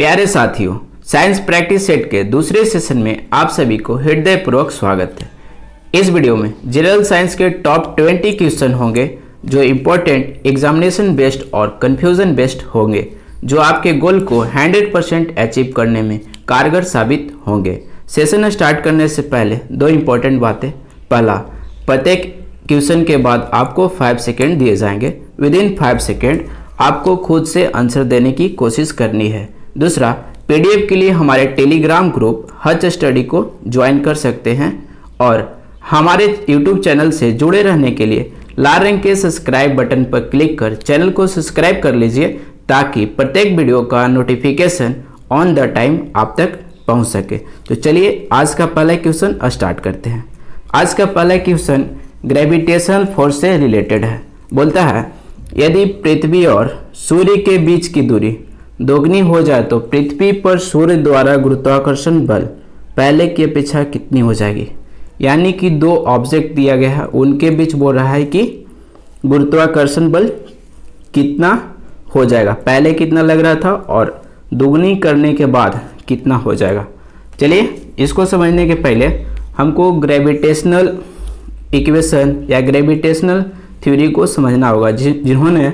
प्यारे साथियों, science practice set के दूसरे सेशन में आप सभी को हृदयपूर्वक स्वागत है। इस वीडियो में जनरल साइंस के टॉप 20 क्वेश्चन होंगे जो इम्पोर्टेंट, एग्जामिनेशन बेस्ड और कंफ्यूजन बेस्ड होंगे, जो आपके गोल को 100% अचीव करने में कारगर साबित होंगे। सेशन स्टार्ट करने से पहले दो इम्पोर्टेंट बातें। पहला, प्रत्येक क्वेश्चन के बाद आपको 5 सेकेंड दिए जाएंगे। विद इन 5 सेकेंड आपको खुद से आंसर देने की कोशिश करनी है। दूसरा, पीडीएफ के लिए हमारे टेलीग्राम ग्रुप हच स्टडी को ज्वाइन कर सकते हैं और हमारे यूट्यूब चैनल से जुड़े रहने के लिए लाल रंग के सब्सक्राइब बटन पर क्लिक कर चैनल को सब्सक्राइब कर लीजिए, ताकि प्रत्येक वीडियो का नोटिफिकेशन ऑन द टाइम आप तक पहुंच सके। तो चलिए आज का पहला क्वेश्चन स्टार्ट करते हैं। आज का पहला क्वेश्चन ग्रेविटेशनल फोर्स से रिलेटेड है। बोलता है, यदि पृथ्वी और सूर्य के बीच की दूरी दोगुनी हो जाए तो पृथ्वी पर सूर्य द्वारा गुरुत्वाकर्षण बल पहले की अपेक्षा कितनी हो जाएगी। यानी कि दो ऑब्जेक्ट दिया गया है, उनके बीच बोल रहा है कि गुरुत्वाकर्षण बल कितना हो जाएगा, पहले कितना लग रहा था और दोगुनी करने के बाद कितना हो जाएगा। चलिए इसको समझने के पहले हमको ग्रेविटेशनल इक्वेशन या ग्रेविटेशनल थ्योरी को समझना होगा, जिन्होंने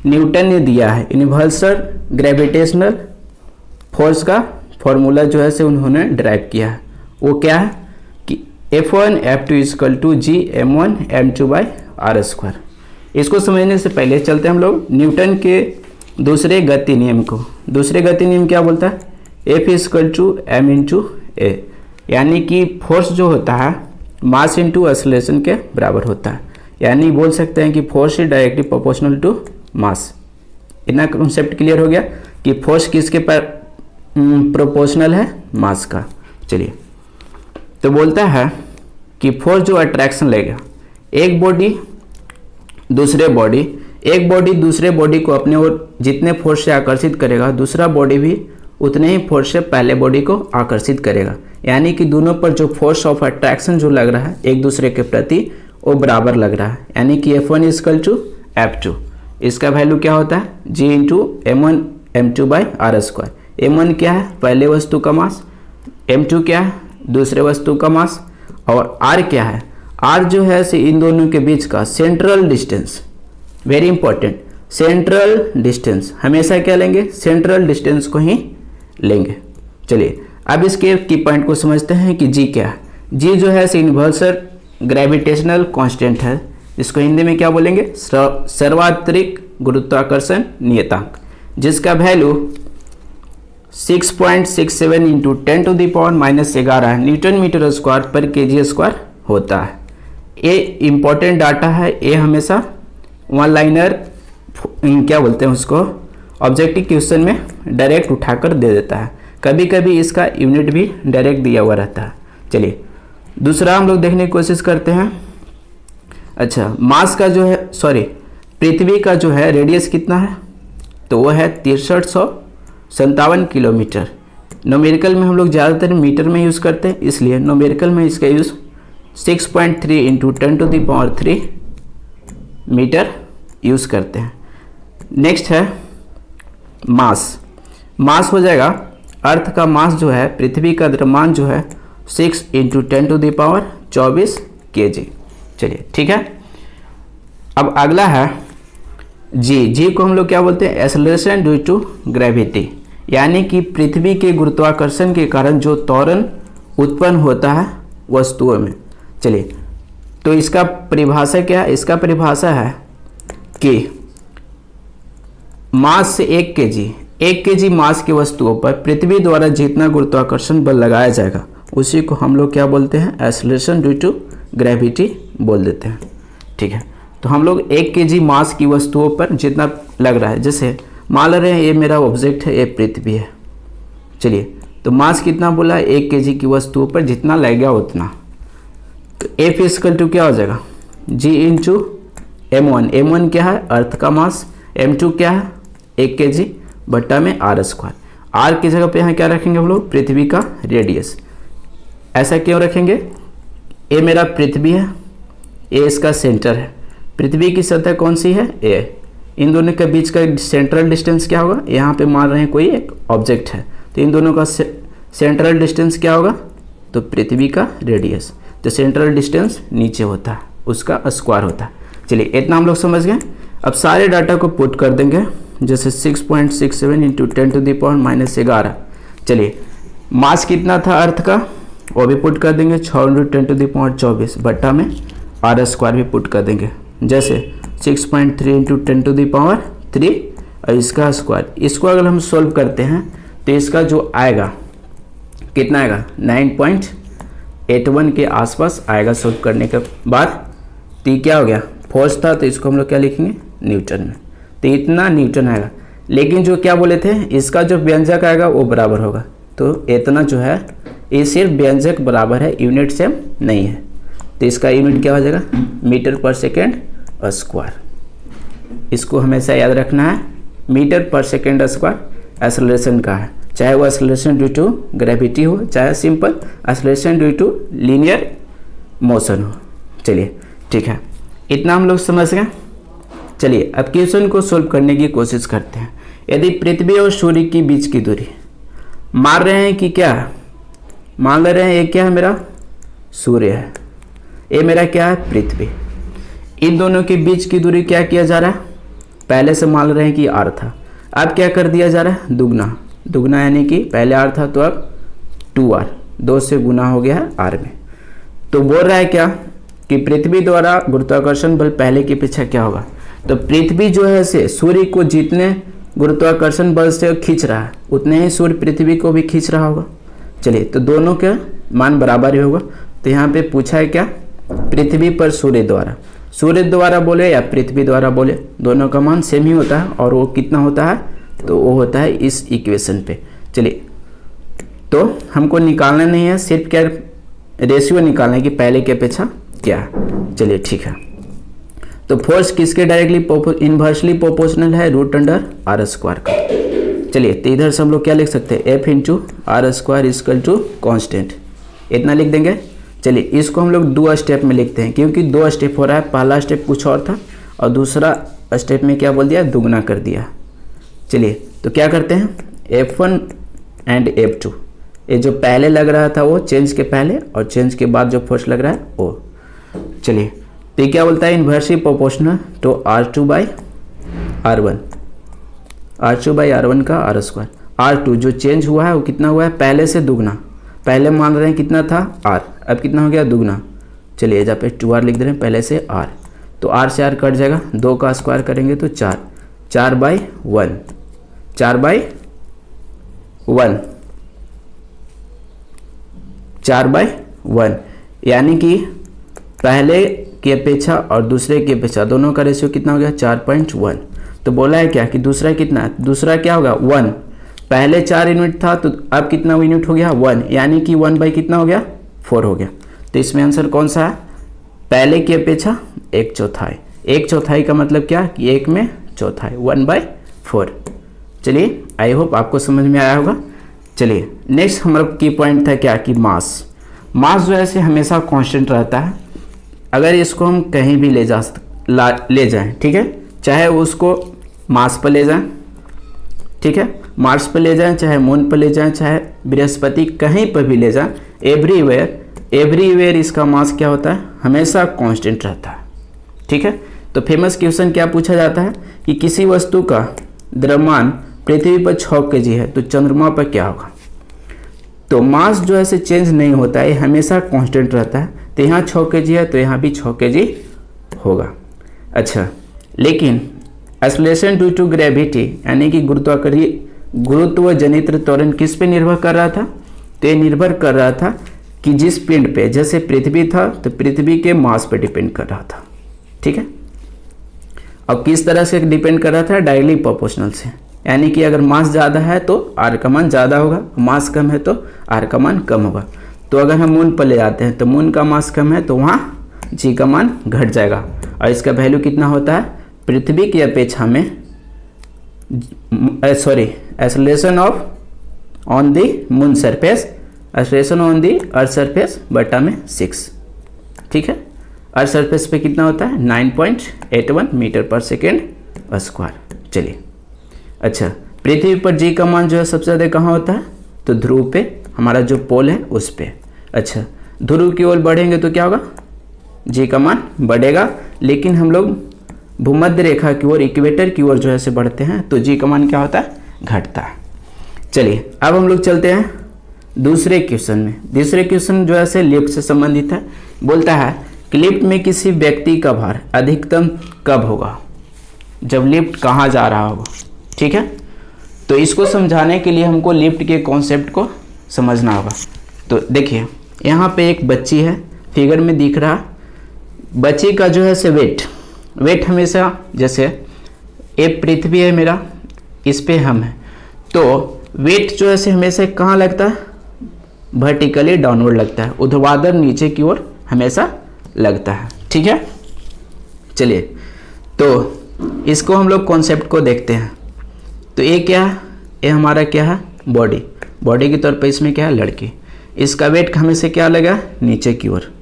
न्यूटन ने दिया है। यूनिवर्सल ग्रेविटेशनल फोर्स का फॉर्मूला जो है से उन्होंने ड्राइव किया है। वो क्या है कि F1 F2 = G m1 m2 by r²। इसको समझने से पहले चलते हैं हम लोग न्यूटन के दूसरे गति नियम को। दूसरे गति नियम क्या बोलता है? F = m/a, यानी कि फोर्स जो होता है मास इंटू एक्सेलरेशन के बराबर होता है। यानी बोल सकते हैं कि force is directly proportional to mass. इतना कॉन्सेप्ट क्लियर हो गया कि फोर्स किसके पर प्रोपोर्शनल है? मास का। चलिए, तो बोलता है कि फोर्स जो अट्रैक्शन लेगा, एक बॉडी दूसरे बॉडी को अपने ओर जितने फोर्स से आकर्षित करेगा, दूसरा बॉडी भी उतने ही फोर्स से पहले बॉडी को आकर्षित करेगा। यानी कि दोनों पर जो फोर्स ऑफ अट्रैक्शन जो लग रहा है एक दूसरे के प्रति, वो बराबर लग रहा है। यानी कि F1 = F2। इसका वैल्यू क्या होता है? G × m1 m2 by r²। m1 क्या है? पहले वस्तु का मास। m2 क्या है? दूसरे वस्तु का मास। और r क्या है? r जो है से इन दोनों के बीच का central distance. Very important, central distance. हमेशा क्या लेंगे? सेंट्रल डिस्टेंस को ही लेंगे। चलिए अब इसके की पॉइंट को समझते हैं कि g क्या है। g जो है से यूनिवर्सल ग्रेविटेशनल कांस्टेंट है, इसको हिंदी में क्या बोलेंगे? सर्वात्रिक गुरुत्वाकर्षण नियतांक, जिसका वैल्यू 6.67 × 10⁻⁻11 न्यूटन मीटर स्क्वायर पर kg² होता है। ये इंपॉर्टेंट डाटा है। ये हमेशा वन लाइनर क्या बोलते हैं उसको, ऑब्जेक्टिव क्वेश्चन में डायरेक्ट उठाकर दे देता है। कभी कभी इसका यूनिट भी डायरेक्ट दिया हुआ रहता है। चलिए दूसरा हम लोग देखने की कोशिश करते हैं। अच्छा, मास का जो है, पृथ्वी का जो है रेडियस कितना है? तो वो है 6357 किलोमीटर। न्यूमेरिकल में हम लोग ज़्यादातर मीटर में यूज़ करते हैं, इसलिए न्यूमेरिकल में इसका यूज़ 6.3 × 10⁻³ मीटर यूज़ करते हैं। नेक्स्ट है मास। मास हो जाएगा, अर्थ का मास जो है, पृथ्वी का द्रव्यमान जो है 6 × 10⁻24 kg। चलिए ठीक है। अब अगला है जी को हम लोग क्या बोलते हैं? Acceleration due to gravity. यानी कि पृथ्वी के गुरुत्वाकर्षण के कारण जो त्वरण उत्पन्न होता है वस्तुओं में। चलिए, तो इसका परिभाषा क्या है? इसका परिभाषा है कि मास से 1 kg मास की वस्तुओं पर पृथ्वी द्वारा जितना गुरुत्वाकर्षण बल लगाया जाएगा, उसी को हम लोग क्या बोलते हैं? एक्सेलरेशन ड्यू टू ग्रेविटी बोल देते हैं। ठीक है, तो हम लोग 1 kg मास की वस्तुओं पर जितना लग रहा है, जैसे मान ले रहे हैं ये मेरा ऑब्जेक्ट है, ये पृथ्वी है। चलिए, तो मास कितना बोला है? 1 kg की वस्तुओं पर जितना लगेगा उतना। तो F = क्या हो जाएगा? G × m1। m1 क्या है? अर्थ का मास। m2 क्या है? 1 kg बट्टा में r²। r की जगह पे यहाँ क्या रखेंगे हम लोग? पृथ्वी का रेडियस। ऐसा क्यों रखेंगे? ये मेरा पृथ्वी है, ये इसका सेंटर है। पृथ्वी की सतह कौन सी है? ए। इन दोनों के बीच का सेंट्रल डिस्टेंस क्या होगा, यहाँ पे मान रहे हैं कोई एक ऑब्जेक्ट है, तो इन दोनों का सेंट्रल डिस्टेंस क्या होगा, तो पृथ्वी का रेडियस, तो सेंट्रल डिस्टेंस नीचे होता है, उसका स्क्वायर होता है। चलिए इतना हम लोग समझ गए। अब सारे डाटा को पुट कर देंगे, जैसे 6.67 इंटू 10⁻⁻11। चलिए मास कितना था अर्थ का, वो भी पुट कर देंगे, 6 इंटू 10⁻24 बट्टा में आर स्क्वायर भी पुट कर देंगे, जैसे 6.3 इंटू 10⁻3 और इसका स्क्वायर। इसको अगर हम सोल्व करते हैं तो इसका जो आएगा कितना आएगा, 9.81 के आसपास आएगा सोल्व करने के बाद। तो ये क्या हो गया, फोर्स था, तो इसको हम लोग क्या लिखेंगे, न्यूटन में, तो इतना न्यूटन आएगा। लेकिन जो क्या बोले थे, इसका जो व्यंजक आएगा वो बराबर होगा, तो इतना जो है ये सिर्फ व्यंजक बराबर है, यूनिट सेम नहीं है, तो इसका यूनिट क्या हो जाएगा, मीटर पर सेकेंड स्क्वायर। इसको हमेशा याद रखना है, मीटर पर सेकेंड स्क्वायर एक्सेलरेशन का है, चाहे वो एक्सेलरेशन ड्यू टू ग्रेविटी हो, चाहे simple acceleration due to linear motion हो। चलिए ठीक है, इतना हम लोग समझ गए। चलिए अब क्वेश्चन को सोल्व करने की कोशिश करते हैं। यदि पृथ्वी और सूर्य के बीच की दूरी मान रहे हैं कि क्या, मान ले रहे हैं ये क्या है, मेरा सूर्य है, ये मेरा क्या है, पृथ्वी। इन दोनों के बीच की दूरी क्या किया जा रहा है, पहले से मान रहे हैं कि r था, अब क्या कर दिया जा रहा है, दुगना। दुगना यानी कि पहले r था तो अब 2r, 2 से गुना हो गया है r में। तो बोल रहा है क्या कि पृथ्वी द्वारा गुरुत्वाकर्षण बल पहले की अपेक्षा क्या होगा, तो पृथ्वी जो है से सूर्य को जितने गुरुत्वाकर्षण बल से खींच रहा है उतने ही सूर्य पृथ्वी को भी खींच रहा होगा। चलिए तो दोनों के मान बराबर ही होगा। तो यहाँ पे पूछा है क्या, पृथ्वी पर सूर्य द्वारा बोले या पृथ्वी द्वारा बोले, दोनों का मान सेम ही होता है, और वो कितना होता है, तो वो होता है इस इक्वेशन पे। चलिए तो हमको निकालना नहीं है, सिर्फ क्या रेशियो निकालना है कि पहले की अपेक्षा क्या है। चलिए ठीक है, तो फोर्स किसके डायरेक्टली इन्वर्सली प्रोपोर्शनल है, √r² का। चलिए तो इधर से हम लोग क्या लिख सकते हैं, F into r² equal to constant, इतना लिख देंगे। चलिए इसको हम लोग 2 स्टेप में लिखते हैं, क्योंकि 2 स्टेप हो रहा है, पहला स्टेप कुछ और था और दूसरा स्टेप में क्या बोल दिया, दुगना कर दिया। चलिए तो क्या करते हैं, F1 एंड F2, ये जो पहले लग रहा था वो चेंज के पहले, और चेंज के बाद जो फोर्स लग रहा है वो। चलिए तो ये क्या बोलता है, inversely proportional to R2/R1, R2/R1 का r²। R2 जो चेंज हुआ है वो कितना हुआ है, पहले से दुगना, पहले मान रहे हैं कितना था R, अब कितना हो गया, दुगना। चलिए जहाँ पे 2r लिख दे रहे हैं, पहले से r, तो r से r कट जाएगा, 2 का स्क्वायर करेंगे तो 4, 4/1, 4/1, 4/1, यानी कि पहले की अपेक्षा और दूसरे की अपेक्षा दोनों का रेशियो कितना हो गया, 4.1। तो बोला है क्या कि दूसरा कितना है, दूसरा क्या होगा, 1। पहले 4 यूनिट था तो अब कितना यूनिट हो गया, 1, यानी कि 1 कितना हो गया, 4 हो गया। तो इसमें आंसर कौन सा है, पहले की अपेक्षा 1/4। 1/4 का मतलब क्या कि 1 में चौथाई, 1/4। चलिए आई होप आपको समझ में आया होगा। चलिए नेक्स्ट हमारा की पॉइंट था क्या कि मास जो है हमेशा कांस्टेंट रहता है। अगर इसको हम कहीं भी ले जाएं, ठीक है, चाहे उसको मार्स पर ले जाएं, ठीक है, मार्स पर ले जाएं, चाहे मून पर ले जाएं, चाहे बृहस्पति, कहीं पर भी ले जाएं, एवरीवेयर इसका मास क्या होता है, हमेशा कांस्टेंट रहता है। ठीक है, तो फेमस क्वेश्चन क्या पूछा जाता है कि किसी वस्तु का द्रव्यमान पृथ्वी पर 6 kg है तो चंद्रमा पर क्या होगा। तो मास जो है चेंज नहीं होता है, हमेशा कांस्टेंट रहता है। तो यहाँ 6 kg है तो यहाँ भी 6 kg होगा। अच्छा, लेकिन एक्सेलरेशन ड्यू टू ग्रेविटी यानी कि गुरुत्व जनित त्वरण किस पे निर्भर कर रहा था, तो ये निर्भर कर रहा था कि जिस पिंड पे, जैसे पृथ्वी था तो पृथ्वी के मास पे डिपेंड कर रहा था। ठीक है, अब किस तरह से डिपेंड कर रहा था, डायरेक्टली प्रोपोर्शनल से, यानी कि अगर मास ज़्यादा है तो आर का मान ज़्यादा होगा, मास कम है तो आर का मान कम होगा। तो अगर हम मून पर ले जाते हैं तो मून का मास कम है तो वहाँ जी का मान घट जाएगा, और इसका वैल्यू कितना होता है, पृथ्वी की अपेक्षा में acceleration of on the moon surface, acceleration on the earth surface बटा में 6। ठीक है, अर्थ सरफेस पे कितना होता है 9.81 मीटर पर सेकेंड स्क्वायर। चलिए, अच्छा, पृथ्वी पर जी का मान जो है सबसे ज़्यादा कहाँ होता है? तो ध्रुव पे, हमारा जो पोल है उस पे। अच्छा, ध्रुव की ओर बढ़ेंगे तो क्या होगा? जी का मान बढ़ेगा, लेकिन हम लोग भूमध्य रेखा की ओर, इक्वेटर की ओर जो है से बढ़ते हैं तो जी का मान क्या होता है? घटता है। चलिए, अब हम लोग चलते हैं दूसरे क्वेश्चन में। दूसरे क्वेश्चन जो है से लिफ्ट से संबंधित है। बोलता है कि लिफ्ट में किसी व्यक्ति का भार अधिकतम कब होगा? जब लिफ्ट कहाँ जा रहा होगा। ठीक है, तो इसको समझाने के लिए हमको लिफ्ट के कॉन्सेप्ट को समझना होगा। तो देखिए, यहाँ पे एक बच्ची है, फिगर में दिख रहा। बच्ची का जो है से वेट हमेशा, जैसे ये पृथ्वी है मेरा, इस पे हम है, तो वेट जो है से हमेशा कहाँ लगता है? वर्टिकली डाउनवर्ड लगता है, ऊर्ध्वाधर नीचे की ओर हमेशा लगता है। ठीक है, चलिए, तो इसको हम लोग कॉन्सेप्ट को देखते हैं। तो ये क्या है? ये हमारा क्या है? बॉडी के तौर पर इसमें क्या है? लड़की। इसका वेट हमेशा क्या लगा? नीचे की ओर।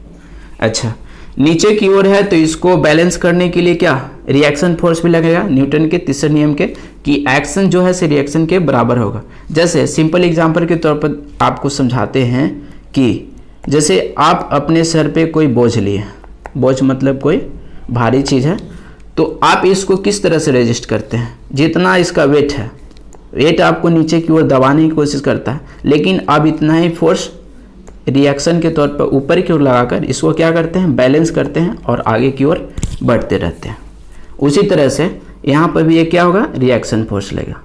अच्छा, नीचे की ओर है तो इसको बैलेंस करने के लिए क्या? रिएक्शन फोर्स भी लगेगा, न्यूटन के तीसरे नियम के, कि एक्शन जो है से रिएक्शन के बराबर होगा। जैसे सिंपल एग्जांपल के तौर पर आपको समझाते हैं कि जैसे आप अपने सर पे कोई बोझ लिए, बोझ मतलब कोई भारी चीज़ है, तो आप इसको किस तरह से रेजिस्ट करते हैं? जितना इसका वेट है, वेट आपको नीचे की ओर दबाने की कोशिश करता है, लेकिन आप इतना ही फोर्स रिएक्शन के तौर पर ऊपर की ओर लगाकर इसको क्या करते हैं? बैलेंस करते हैं और आगे की ओर बढ़ते रहते हैं। उसी तरह से यहाँ पर भी ये क्या होगा? रिएक्शन फोर्स लगेगा।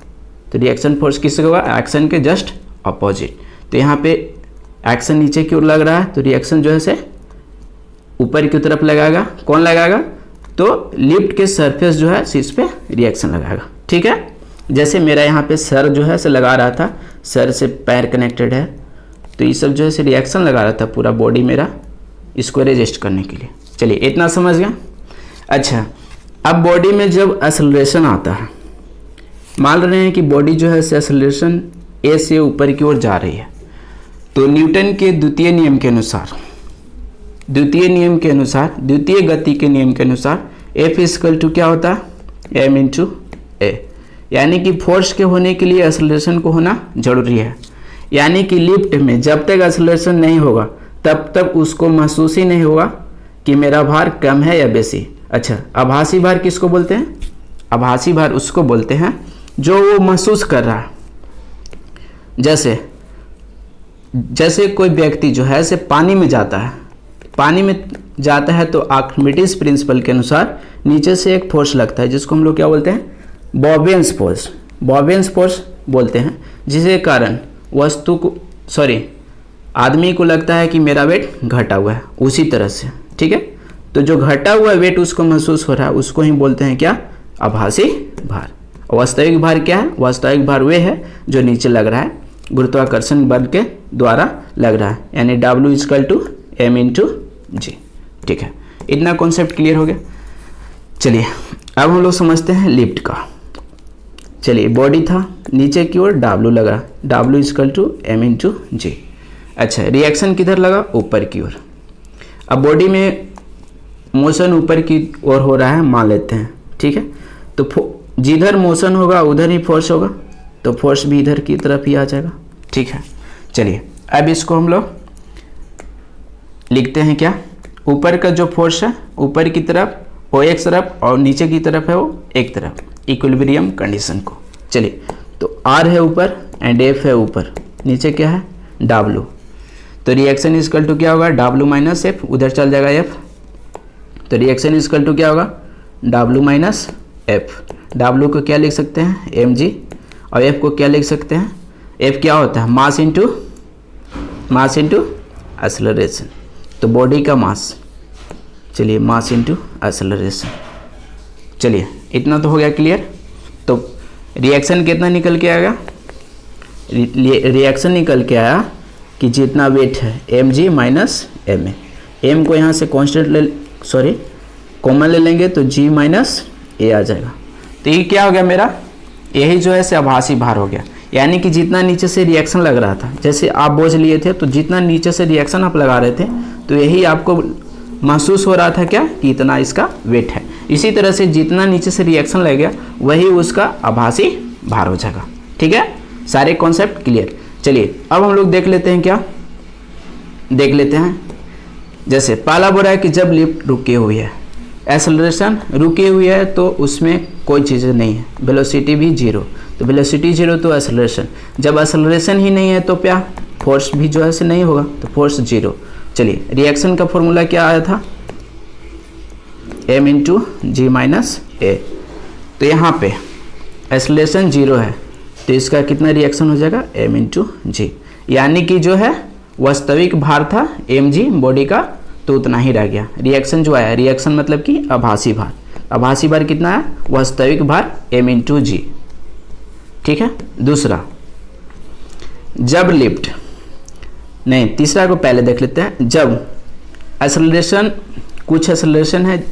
तो रिएक्शन फोर्स किससे होगा? एक्शन के जस्ट अपोजिट। तो यहाँ पे एक्शन नीचे की ओर लग रहा है तो रिएक्शन जो है से ऊपर की तरफ लगाएगा। कौन लगाएगा? तो लिफ्ट के सरफेस जो है इस पे रिएक्शन लगाएगा। ठीक है, जैसे मेरा यहाँ पे सर जो है से लगा रहा था, सर से पैर कनेक्टेड है, तो ये सब जो है से रिएक्शन लगा रहा था पूरा बॉडी मेरा, इसको रेजिस्ट करने के लिए। चलिए, इतना समझ गया। अच्छा, अब बॉडी में जब एक्सेलरेशन आता है, मान रहे हैं कि बॉडी जो है से एक्सेलरेशन ए से ऊपर की ओर जा रही है, तो न्यूटन के द्वितीय नियम के अनुसार, द्वितीय गति के नियम के अनुसार F इक्वल टू क्या होता है? m इंटू ए। यानी कि फोर्स के होने के लिए एक्सेलरेशन को होना जरूरी है। यानी कि लिफ्ट में जब तक एक्सेलरेशन नहीं होगा तब तक उसको महसूस ही नहीं होगा कि मेरा भार कम है या बेसी। अच्छा, आभासी भार किसको बोलते हैं? आभासी भार उसको बोलते हैं जो वो महसूस कर रहा है। जैसे कोई व्यक्ति जो है से पानी में जाता है तो आर्किमिडीज प्रिंसिपल के अनुसार नीचे से एक फोर्स लगता है, जिसको हम लोग क्या बोलते हैं? बॉबियंस फोर्स बोलते हैं, जिसके कारण आदमी को लगता है कि मेरा वेट घटा हुआ है। उसी तरह से, ठीक है, तो जो घटा हुआ वेट उसको महसूस हो रहा है, उसको ही बोलते हैं क्या? आभासी भार। वास्तविक भार क्या है? वास्तविक भार वे है जो नीचे लग रहा है, गुरुत्वाकर्षण बल के द्वारा लग रहा है, यानी W equal to m into g. ठीक है, इतना कॉन्सेप्ट क्लियर हो गया। चलिए, अब हम लोग समझते हैं लिफ्ट का। चलिए, बॉडी था, नीचे की ओर W लगा, W equal to m into g. अच्छा, रिएक्शन किधर लगा? ऊपर की ओर। अब बॉडी में मोशन ऊपर की ओर हो रहा है मान लेते हैं, ठीक है, तो जिधर मोशन होगा उधर ही फोर्स होगा, तो फोर्स भी इधर की तरफ ही आ जाएगा। ठीक है, चलिए, अब इसको हम लोग लिखते हैं क्या? ऊपर का जो फोर्स है ऊपर की तरफ वो एक तरफ और नीचे की तरफ है वो एक तरफ, इक्विलिब्रियम कंडीशन को। चलिए, तो R है ऊपर एंड F है ऊपर, नीचे क्या है? W। तो रिएक्शन इक्वल टू क्या होगा? W माइनस F, उधर चल जाएगा F, तो रिएक्शन इक्वल टू क्या होगा? W minus F। W को क्या लिख सकते हैं? mg, और F को क्या लिख सकते हैं? F क्या होता है? Mass into acceleration. तो बॉडी का मास, चलिए, मास इंटू एक्सेलरेशन। चलिए, इतना तो हो गया क्लियर। तो रिएक्शन कितना निकल के आएगा? रिएक्शन निकल के आया कि जितना वेट है mg माइनस ma, m को यहाँ से कांस्टेंट कॉमन ले लेंगे तो g माइनस a आ जाएगा। तो ये क्या हो गया मेरा? यही जो है से आभासी भार हो गया। यानी कि जितना नीचे से रिएक्शन लग रहा था, जैसे आप बोझ लिए थे तो जितना नीचे से रिएक्शन आप लगा रहे थे, तो यही आपको महसूस हो रहा था क्या? कि इतना इसका वेट है। इसी तरह से जितना नीचे से रिएक्शन लगेगा वही उसका आभासी भार हो जाएगा। ठीक है, सारे कॉन्सेप्ट क्लियर। चलिए अब हम लोग देख लेते हैं, क्या देख लेते हैं। जैसे पहला बोल रहा है कि जब लिफ्ट रुकी हुई है, एक्सेलरेशन रुकी हुई है तो उसमें कोई चीज़ नहीं है, वेलोसिटी भी जीरो, तो वेलोसिटी जीरो तो एक्सेलरेशन, जब एक्सेलरेशन ही नहीं है तो क्या फोर्स भी जो है से नहीं होगा, तो फोर्स जीरो। चलिए रिएक्शन का फॉर्मूला क्या आया था, m इंटू जी माइनस ए, तो यहाँ पे एक्सेलरेशन जीरो है तो इसका कितना रिएक्शन हो जाएगा m इंटू जी, यानी कि जो है वास्तविक भार था mg बॉडी का तो उतना ही रह गया। रिएक्शन जो आया, रिएक्शन मतलब कि आभासी भार, आभासी भार कितना है, वास्तविक भार m इंटू जी। ठीक है, दूसरा जब लिफ्ट, नहीं तीसरा को पहले देख लेते हैं। जब एक्सेलरेशन, कुछ एक्सेलरेशन है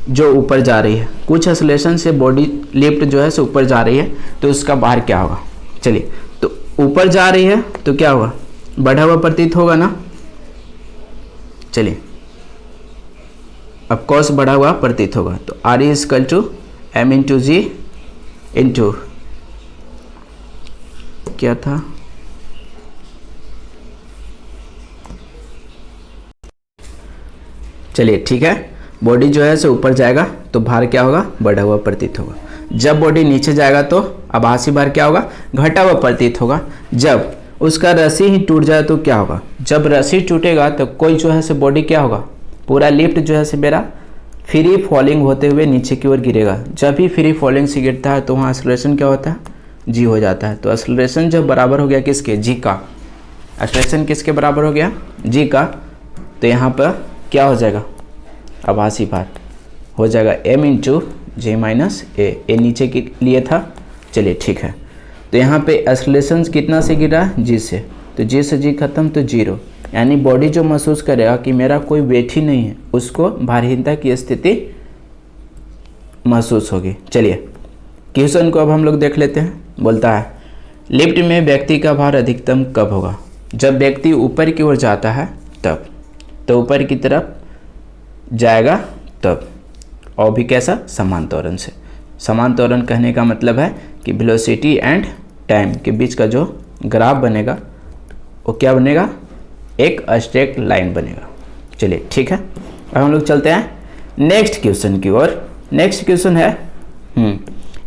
जो ऊपर जा रही है, कुछ एक्सेलरेशन से बॉडी लिफ्ट जो है से ऊपर जा रही है तो उसका भार क्या होगा। चलिए तो ऊपर जा रही है तो क्या होगा, बढ़ा हुआ प्रतीत होगा ना। चलिए अब कॉस बढ़ा हुआ प्रतीत होगा, तो R is equal to M into G into क्या था, चलिए ठीक है, बॉडी जो है से ऊपर जाएगा तो भार क्या होगा, बढ़ा हुआ प्रतीत होगा। जब बॉडी नीचे जाएगा तो आभासी भार क्या होगा, घटा हुआ प्रतीत होगा। जब उसका रस्सी ही टूट जाए तो क्या होगा, जब रस्सी टूटेगा तो कोई जो है से बॉडी क्या होगा, पूरा लिफ्ट जो है से मेरा फ्री फॉलिंग होते हुए नीचे की ओर गिरेगा। जब भी फ्री फॉलिंग से गिरता है तो वहाँ एक्सेलरेशन क्या होता है, जी हो जाता है। तो एक्सेलरेशन जब बराबर हो गया किसके, जी का, एक्सेलरेशन किसके बराबर हो गया, जी का, तो यहाँ पर क्या हो जाएगा, आभासी भार हो जाएगा m इंटू जे माइनस ए नीचे के लिए था। चलिए ठीक है, तो यहाँ पे एक्सेलरेशन कितना से गिरा, जी से, तो जी से जी खत्म तो जीरो, यानी बॉडी जो महसूस करेगा कि मेरा कोई वेट ही नहीं है उसको भारहीनता की स्थिति महसूस होगी। चलिए क्वेश्चन को अब हम लोग देख लेते हैं। बोलता है लिफ्ट में व्यक्ति का भार अधिकतम कब होगा, जब व्यक्ति ऊपर की ओर जाता है तब, तो ऊपर की तरफ जाएगा तब, और भी कैसा, समान त्वरण से। समान त्वरण कहने का मतलब है कि वेलोसिटी एंड टाइम के बीच का जो ग्राफ बनेगा वो क्या बनेगा, एक स्ट्रेट लाइन बनेगा। चलिए ठीक है, अब हम लोग चलते हैं नेक्स्ट क्वेश्चन की ओर। नेक्स्ट क्वेश्चन है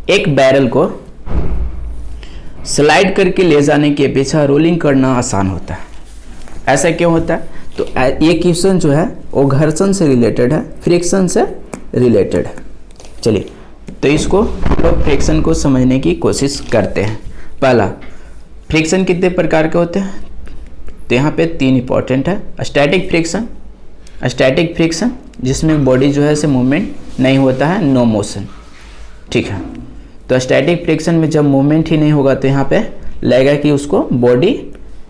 एक बैरल को स्लाइड करके ले जाने की अपेक्षा रोलिंग करना आसान होता है, ऐसा क्यों होता है। तो ये क्वेश्चन जो है वो घर्षण से रिलेटेड है, फ्रिक्शन से रिलेटेड है। चलिए तो इसको हम लोग फ्रिक्शन को समझने की कोशिश करते हैं। पहला, फ्रिक्शन कितने प्रकार के होते हैं, तो यहाँ पे तीन इंपॉर्टेंट है। स्टैटिक फ्रिक्शन, स्टैटिक फ्रिक्शन जिसमें बॉडी जो है से मूवमेंट नहीं होता है, नो मोशन। ठीक है, तो स्टैटिक फ्रिक्शन में जब मूवमेंट ही नहीं होगा तो यहाँ पे लगेगा कि उसको बॉडी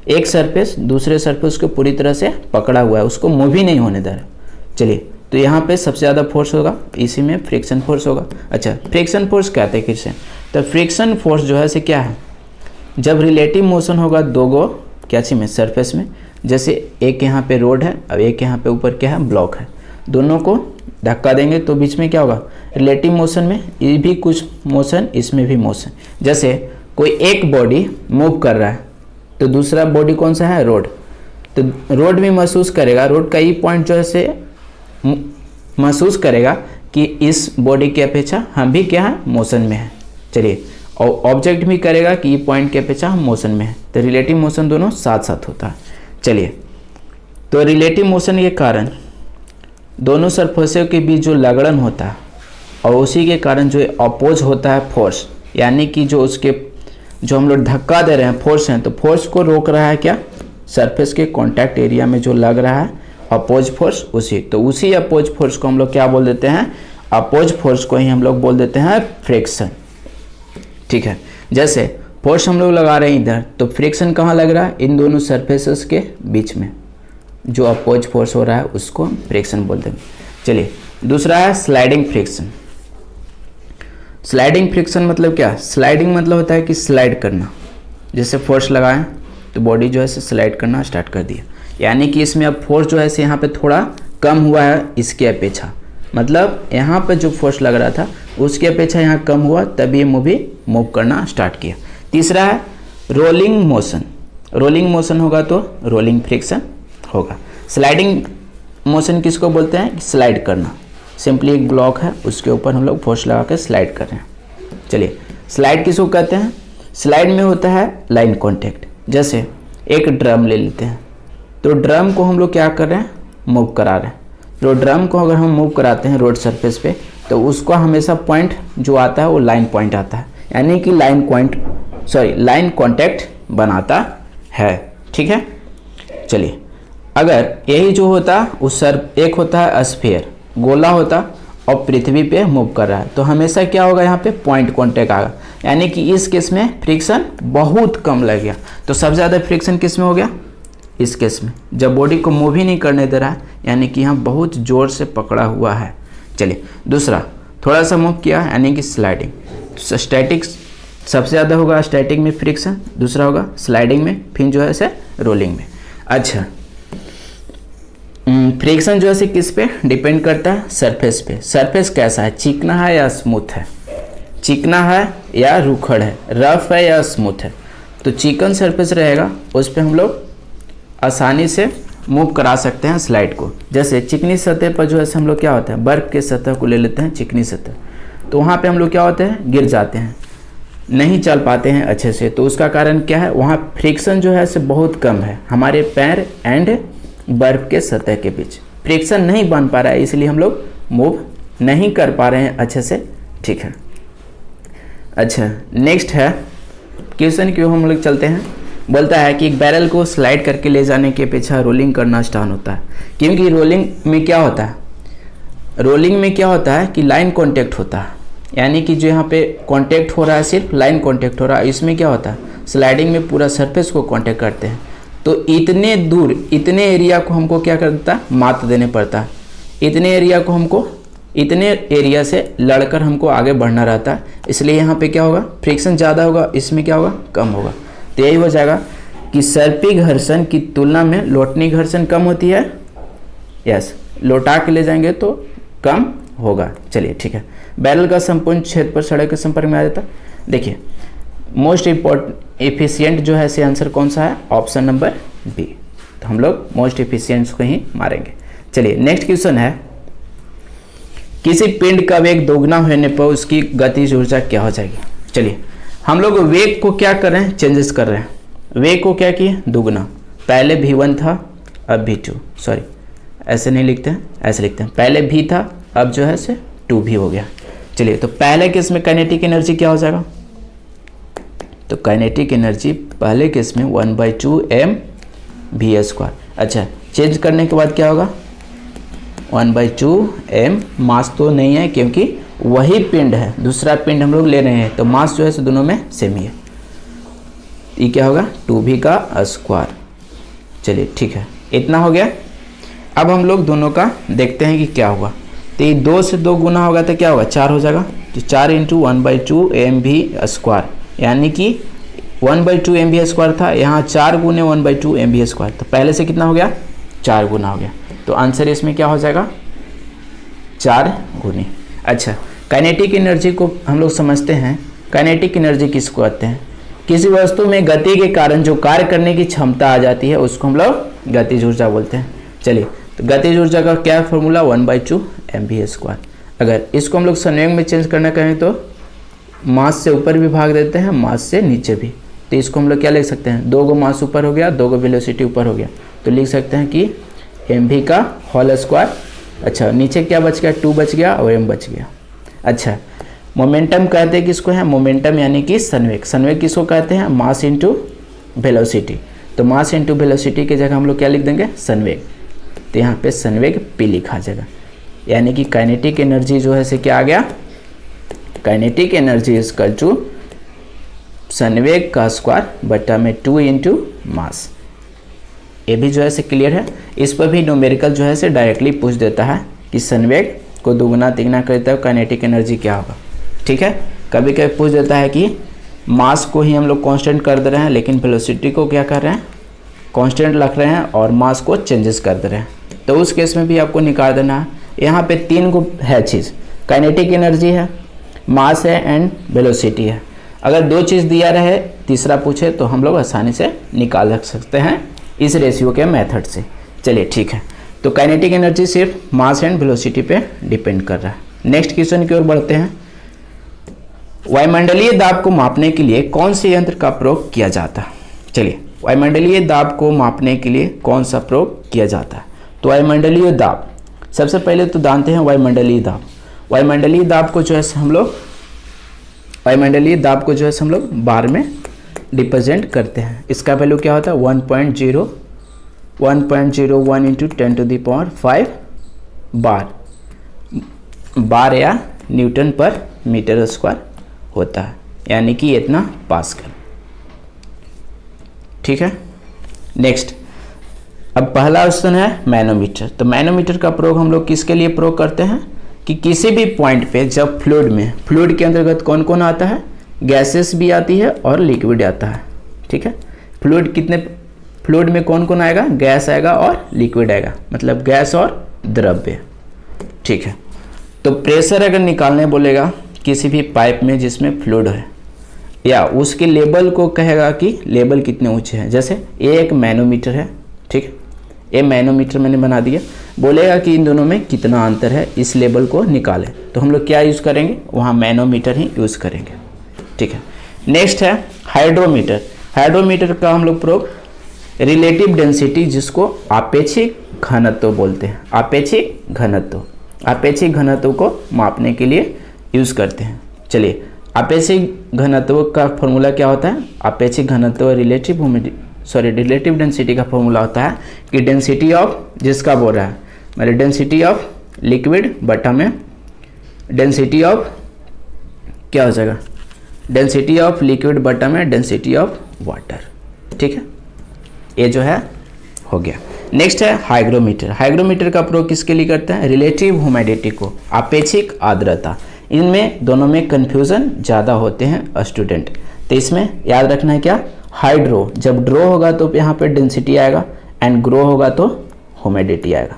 एक सरफेस दूसरे सरफेस को पूरी तरह से पकड़ा हुआ है, उसको मूव ही नहीं होने दे रहा। चलिए तो यहाँ पे सबसे ज़्यादा फोर्स होगा, इसी में फ्रिक्शन फोर्स होगा। अच्छा, फ्रिक्शन फोर्स कहते हैं किससे, तो फ्रिक्शन फोर्स जो है से क्या है, जब रिलेटिव मोशन होगा दो गो क्या चीज़ में, सरफेस में, जैसे एक यहाँ पे रोड है और एक यहाँ पे ऊपर क्या है, ब्लॉक है, दोनों को धक्का देंगे तो बीच में क्या होगा, रिलेटिव मोशन में ये भी कुछ मोशन, इसमें भी मोशन। जैसे कोई एक बॉडी मूव कर रहा है तो दूसरा बॉडी कौन सा है, रोड, तो रोड भी महसूस करेगा, रोड का ये पॉइंट जो है से महसूस करेगा कि इस बॉडी की अपेक्षा हम भी क्या है, मोशन में है। चलिए, और ऑब्जेक्ट भी करेगा कि ये पॉइंट की अपेक्षा हम मोशन में है, तो रिलेटिव मोशन दोनों साथ साथ होता है। चलिए, तो रिलेटिव मोशन के कारण दोनों सरफेसों के बीच जो लगड़न होता है और उसी के कारण जो अपोज होता है फोर्स, यानी कि जो उसके जो हम लोग धक्का दे रहे हैं फोर्स हैं, तो फोर्स को रोक रहा है क्या, सरफेस के कॉन्टैक्ट एरिया में जो लग रहा है अपोज फोर्स, उसी अपोज फोर्स को हम लोग क्या बोल देते हैं, अपोज फोर्स को ही हम लोग बोल देते हैं फ्रिक्शन। ठीक है, जैसे फोर्स हम लोग लगा रहे हैं इधर, तो फ्रिक्शन कहाँ लग रहा है, इन दोनों सरफेसेस के बीच में जो अपोज फोर्स हो रहा है उसको फ्रिक्शन बोल देंगे। चलिए, दूसरा है स्लाइडिंग फ्रिक्शन। स्लाइडिंग फ्रिक्शन मतलब क्या, स्लाइडिंग मतलब होता है कि स्लाइड करना, जैसे फोर्स लगाएं तो बॉडी जो है से स्लाइड करना स्टार्ट कर दिया, यानी कि इसमें अब फोर्स जो है से यहाँ पे थोड़ा कम हुआ है इसके अपेक्षा, मतलब यहाँ पर जो फोर्स लग रहा था उसकी अपेक्षा यहाँ कम हुआ, तभी ये मूव करना स्टार्ट किया। तीसरा है रोलिंग मोशन। रोलिंग मोशन होगा तो रोलिंग फ्रिक्शन होगा। स्लाइडिंग मोशन किसको बोलते हैं? स्लाइड करना। सिंपली एक ब्लॉक है, उसके ऊपर हम लोग फोर्स लगा के स्लाइड कर रहे हैं। चलिए, स्लाइड किसको कहते हैं? स्लाइड में होता है लाइन कॉन्टैक्ट। जैसे एक ड्रम ले लेते हैं, तो ड्रम को हम लोग क्या कर रहे हैं? मूव करा रहे हैं। तो ड्रम को अगर हम मूव कराते हैं रोड सरफेस पे, तो उसको हमेशा पॉइंट जो आता है वो लाइन पॉइंट आता है, यानी कि लाइन कॉन्टैक्ट बनाता है। ठीक है, चलिए, अगर यही जो होता उस एक होता है स्फीयर, गोला होता और पृथ्वी पे मूव कर रहा है, तो हमेशा क्या होगा? यहाँ पे पॉइंट कॉन्टैक्ट आएगा, यानी कि इस केस में फ्रिक्शन बहुत कम लग गया। तो सबसे ज़्यादा फ्रिक्शन किस में हो गया? इस केस में, जब बॉडी को मूव ही नहीं करने दे रहा है, यानी कि यहाँ बहुत ज़ोर से पकड़ा हुआ है। चलिए, दूसरा थोड़ा सा मूव किया, यानी कि स्लाइडिंग। स्टैटिक सबसे ज़्यादा होगा स्टैटिक में फ्रिक्शन, दूसरा होगा स्लाइडिंग में, फिर जो है से रोलिंग में। अच्छा, फ्रिक्शन जो है किस पे डिपेंड करता है? सरफेस पे। सरफेस कैसा है? चिकना है या स्मूथ है? चिकना है या रूखड़ है? रफ है या स्मूथ है? तो चिकन सरफेस रहेगा, उस पर हम लोग आसानी से मूव करा सकते हैं स्लाइड को। जैसे चिकनी सतह पर जो है हम लोग क्या होता है? बर्फ़ के सतह को ले लेते हैं, चिकनी सतह, तो वहाँ पे हम लोग क्या होते हैं? गिर जाते हैं, नहीं चल पाते हैं अच्छे से। तो उसका कारण क्या है? वहाँ फ्रिक्शन जो है से बहुत कम है। हमारे पैर एंड बर्फ़ के सतह के बीच फ्रिक्शन नहीं बन पा रहा है, इसलिए हम लोग मूव नहीं कर पा रहे हैं अच्छे से। ठीक है, अच्छा, नेक्स्ट है क्वेश्चन क्यों हम लोग चलते हैं। बोलता है कि एक बैरल को स्लाइड करके ले जाने की अपेक्षा रोलिंग करना स्टार्ट होता है, क्योंकि रोलिंग में क्या होता है? रोलिंग में क्या होता है कि लाइन कॉन्टैक्ट होता है, यानी कि जो यहाँ पे कॉन्टैक्ट हो रहा है सिर्फ लाइन कॉन्टैक्ट हो रहा है। इसमें क्या होता है? स्लाइडिंग में पूरा सरफेस को कॉन्टैक्ट करते हैं, तो इतने दूर, इतने एरिया को हमको क्या करता है? मात देने पड़ता है। इतने एरिया से लड़कर हमको आगे बढ़ना रहता है, इसलिए यहाँ पे क्या होगा? फ्रिक्शन ज़्यादा होगा, इसमें क्या होगा? कम होगा। तो यही हो जाएगा कि सर्पी घर्षण की तुलना में लोटनी घर्षण कम होती है। यस, लौटा के ले जाएंगे तो कम होगा। चलिए, ठीक है। बैरल का संपूर्ण क्षेत्र पर सड़क के संपर्क में आ जाता है। देखिए, मोस्ट एफिशिएंट जो है से आंसर कौन सा है? Option number B. तो हम लोग मोस्ट एफिशिएंट को ही मारेंगे। चलिए, नेक्स्ट क्वेश्चन है, किसी पिंड का वेग दोगुना होने पर उसकी गतिज ऊर्जा क्या हो जाएगी? चलिए, हम लोग वेग को क्या कर रहे हैं? चेंजेस कर रहे हैं। वेग को क्या किए? दोगुना। पहले v1 था, अब v2, सॉरी ऐसे नहीं लिखते हैं, ऐसे लिखते हैं, पहले v था, अब जो है से 2v हो गया। चलिए, तो पहले केस में काइनेटिक एनर्जी क्या हो जाएगा? तो काइनेटिक एनर्जी पहले केस में 1/2 mv²। अच्छा, चेंज करने के बाद क्या होगा? 1/2 m। मास तो नहीं है क्योंकि वही पिंड है, दूसरा पिंड हम लोग ले रहे हैं, तो मास जो है से दोनों में सेम ही है। ये क्या होगा? 2v²। चलिए, ठीक है, इतना हो गया। अब हम लोग दोनों का देखते हैं कि क्या होगा। तो ये 2 से 2 गुना होगा तो क्या होगा? 4 हो जाएगा। तो 4 × 1/2 mv², यानी कि 1/2 mv² था, यहाँ 4 गुने 1/2 mv², तो पहले से कितना हो गया? 4 गुना हो गया। तो आंसर इसमें क्या हो जाएगा? 4 गुनी। अच्छा, काइनेटिक एनर्जी को हम लोग समझते हैं। काइनेटिक एनर्जी किसको कहते हैं? किसी वस्तु में गति के कारण जो कार्य करने की क्षमता आ जाती है उसको हम लोग गतिज ऊर्जा बोलते हैं। चलिए, तो गतिज ऊर्जा का क्या फॉर्मूला? 1/2 mv²। अगर इसको हम लोग संयोग में चेंज करना कहें तो मास से ऊपर भी भाग देते हैं, मास से नीचे भी। तो इसको हम लोग क्या लिख सकते हैं? 2 गो मास ऊपर हो गया, 2 गो वेलोसिटी ऊपर हो गया, तो लिख सकते हैं कि mv²। अच्छा, नीचे क्या बच गया? 2 बच गया और m बच गया। अच्छा, मोमेंटम कहते हैं किसको है? मोमेंटम यानी कि संवेग। संवेग किसको कहते हैं? Mass into velocity. तो मास इंटू वेलोसिटी की जगह हम लोग क्या लिख देंगे? संवेग। तो यहाँ पे संवेग p लिखा जाएगा, यानी कि काइनेटिक एनर्जी जो है से क्या आ गया? Kinetic energy is equal to संवेग का स्क्वायर बटा में 2 × मास। ये भी जो है से क्लियर है। इस पर भी न्यूमेरिकल जो है से डायरेक्टली पूछ देता है कि संवेग को दोगुना तिगुना करते हुए काइनेटिक एनर्जी क्या होगा। ठीक है, कभी कभी पूछ देता है कि मास को ही हम लोग कांस्टेंट कर दे रहे हैं, लेकिन वेलोसिटी को क्या कर रहे हैं? कांस्टेंट रख रहे हैं और मास को चेंजेस कर दे रहे हैं, तो उस केस में भी आपको निकाल देना है। यहाँ पे 3 को है चीज़, काइनेटिक एनर्जी है, मास है एंड वेलोसिटी है। अगर 2 चीज़ दिया रहे, तीसरा पूछे तो हम लोग आसानी से निकाल रख सकते हैं इस रेशियो के मेथड से। चलिए ठीक है, तो काइनेटिक एनर्जी सिर्फ मास एंड वेलोसिटी पे डिपेंड कर रहा है। नेक्स्ट क्वेश्चन की ओर बढ़ते हैं। वायुमंडलीय दाब को मापने के लिए कौन से यंत्र का प्रयोग किया जाता है? चलिए, वायुमंडलीय दाब को मापने के लिए कौन सा प्रयोग किया जाता है? तो वायुमंडलीय दाब, सबसे पहले तो जानते हैं वायुमंडलीय दाब। वायुमंडलीय दाब को जो है हम लोग बार में रिप्रेजेंट करते हैं। इसका वैल्यू क्या होता है? 1.01 इंटू 10⁵ बार या न्यूटन पर मीटर स्क्वायर होता है, यानी कि इतना पास्कल। ठीक है, नेक्स्ट अब पहला क्वेश्चन है मैनोमीटर। तो मैनोमीटर का प्रयोग हम लोग किसके लिए प्रयोग करते हैं कि किसी भी पॉइंट पे जब फ्लूइड के अंतर्गत कौन कौन आता है? गैसेस भी आती है और लिक्विड आता है। ठीक है, फ्लूइड में कौन कौन आएगा? गैस आएगा और लिक्विड आएगा, मतलब गैस और द्रव्य। ठीक है, तो प्रेशर अगर निकालने बोलेगा किसी भी पाइप में जिसमें फ्लूइड है, या उसके लेवल को कहेगा कि लेवल कितने ऊंचे हैं। जैसे ये एक मैनोमीटर है, ठीक है, ये मैनोमीटर मैंने बना दिया, बोलेगा कि इन दोनों में कितना अंतर है, इस लेवल को निकालें, तो हम लोग क्या यूज़ करेंगे? वहाँ मैनोमीटर ही यूज़ करेंगे। ठीक है, नेक्स्ट है हाइड्रोमीटर। हाइड्रोमीटर का हम लोग प्रयोग रिलेटिव डेंसिटी, जिसको आपेक्षिक घनत्व बोलते हैं, आपेक्षिक घनत्व को मापने के लिए यूज़ करते हैं। चलिए, आपेक्षिक घनत्व का फॉर्मूला क्या होता है? आपेक्षिक घनत्व रिलेटिव डेंसिटी का फॉर्मूला होता है कि डेंसिटी ऑफ, जिसका बोल रहा है मतलब डेंसिटी ऑफ लिक्विड बटा में डेंसिटी ऑफ, क्या हो जाएगा? डेंसिटी ऑफ लिक्विड बटा में डेंसिटी ऑफ वाटर। ठीक है, ये जो है हो गया। नेक्स्ट है हाइग्रोमीटर। हाइग्रोमीटर का प्रयोग किसके लिए करते हैं? रिलेटिव ह्यूमिडिटी को, आपेक्षिक आर्द्रता। इनमें दोनों में कन्फ्यूज़न ज़्यादा होते हैं स्टूडेंट, तो इसमें याद रखना है क्या? हाइड्रो, जब ड्रो होगा तो यहाँ पे डेंसिटी आएगा, एंड ग्रो होगा तो ह्यूमिडिटी आएगा।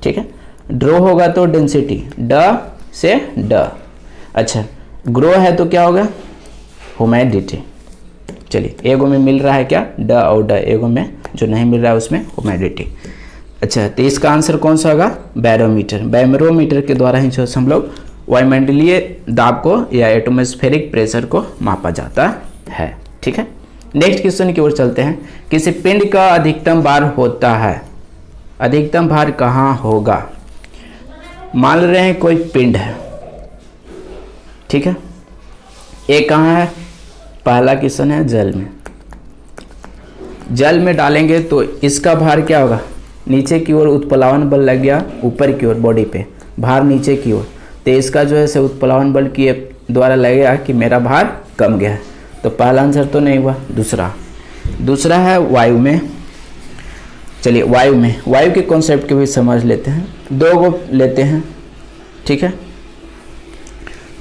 ठीक है, ड्रो होगा तो डेंसिटी ड से ड, अच्छा ग्रो है तो क्या होगा? ह्यूमिडिटी। चलिए, एगो में मिल रहा है क्या? ड और ड, एगो में जो नहीं मिल रहा है उसमें ह्यूमिडिटी। अच्छा, तो इसका आंसर कौन सा होगा? बैरोमीटर। बैरोमीटर के द्वारा ही जो हम लोग वायुमंडलीय दाब को या एटमॉस्फेरिक प्रेशर को मापा जाता है। ठीक है, नेक्स्ट क्वेश्चन की ओर चलते हैं। किसी पिंड का अधिकतम भार होता है, अधिकतम भार कहाँ होगा? मान रहे हैं कोई पिंड है, ठीक है, ये कहाँ है? पहला क्वेश्चन है जल में। जल में डालेंगे तो इसका भार क्या होगा? नीचे की ओर उत्प्लावन बल लग गया, ऊपर की ओर बॉडी पे भार नीचे की ओर, तो इसका जो है उत्प्लावन बल के द्वारा लगेगा कि मेरा भार कम गया है। तो पहला आंसर तो नहीं हुआ। दूसरा है वायु में। चलिए, वायु के कॉन्सेप्ट के भी समझ लेते हैं। 2 गो लेते हैं, ठीक है,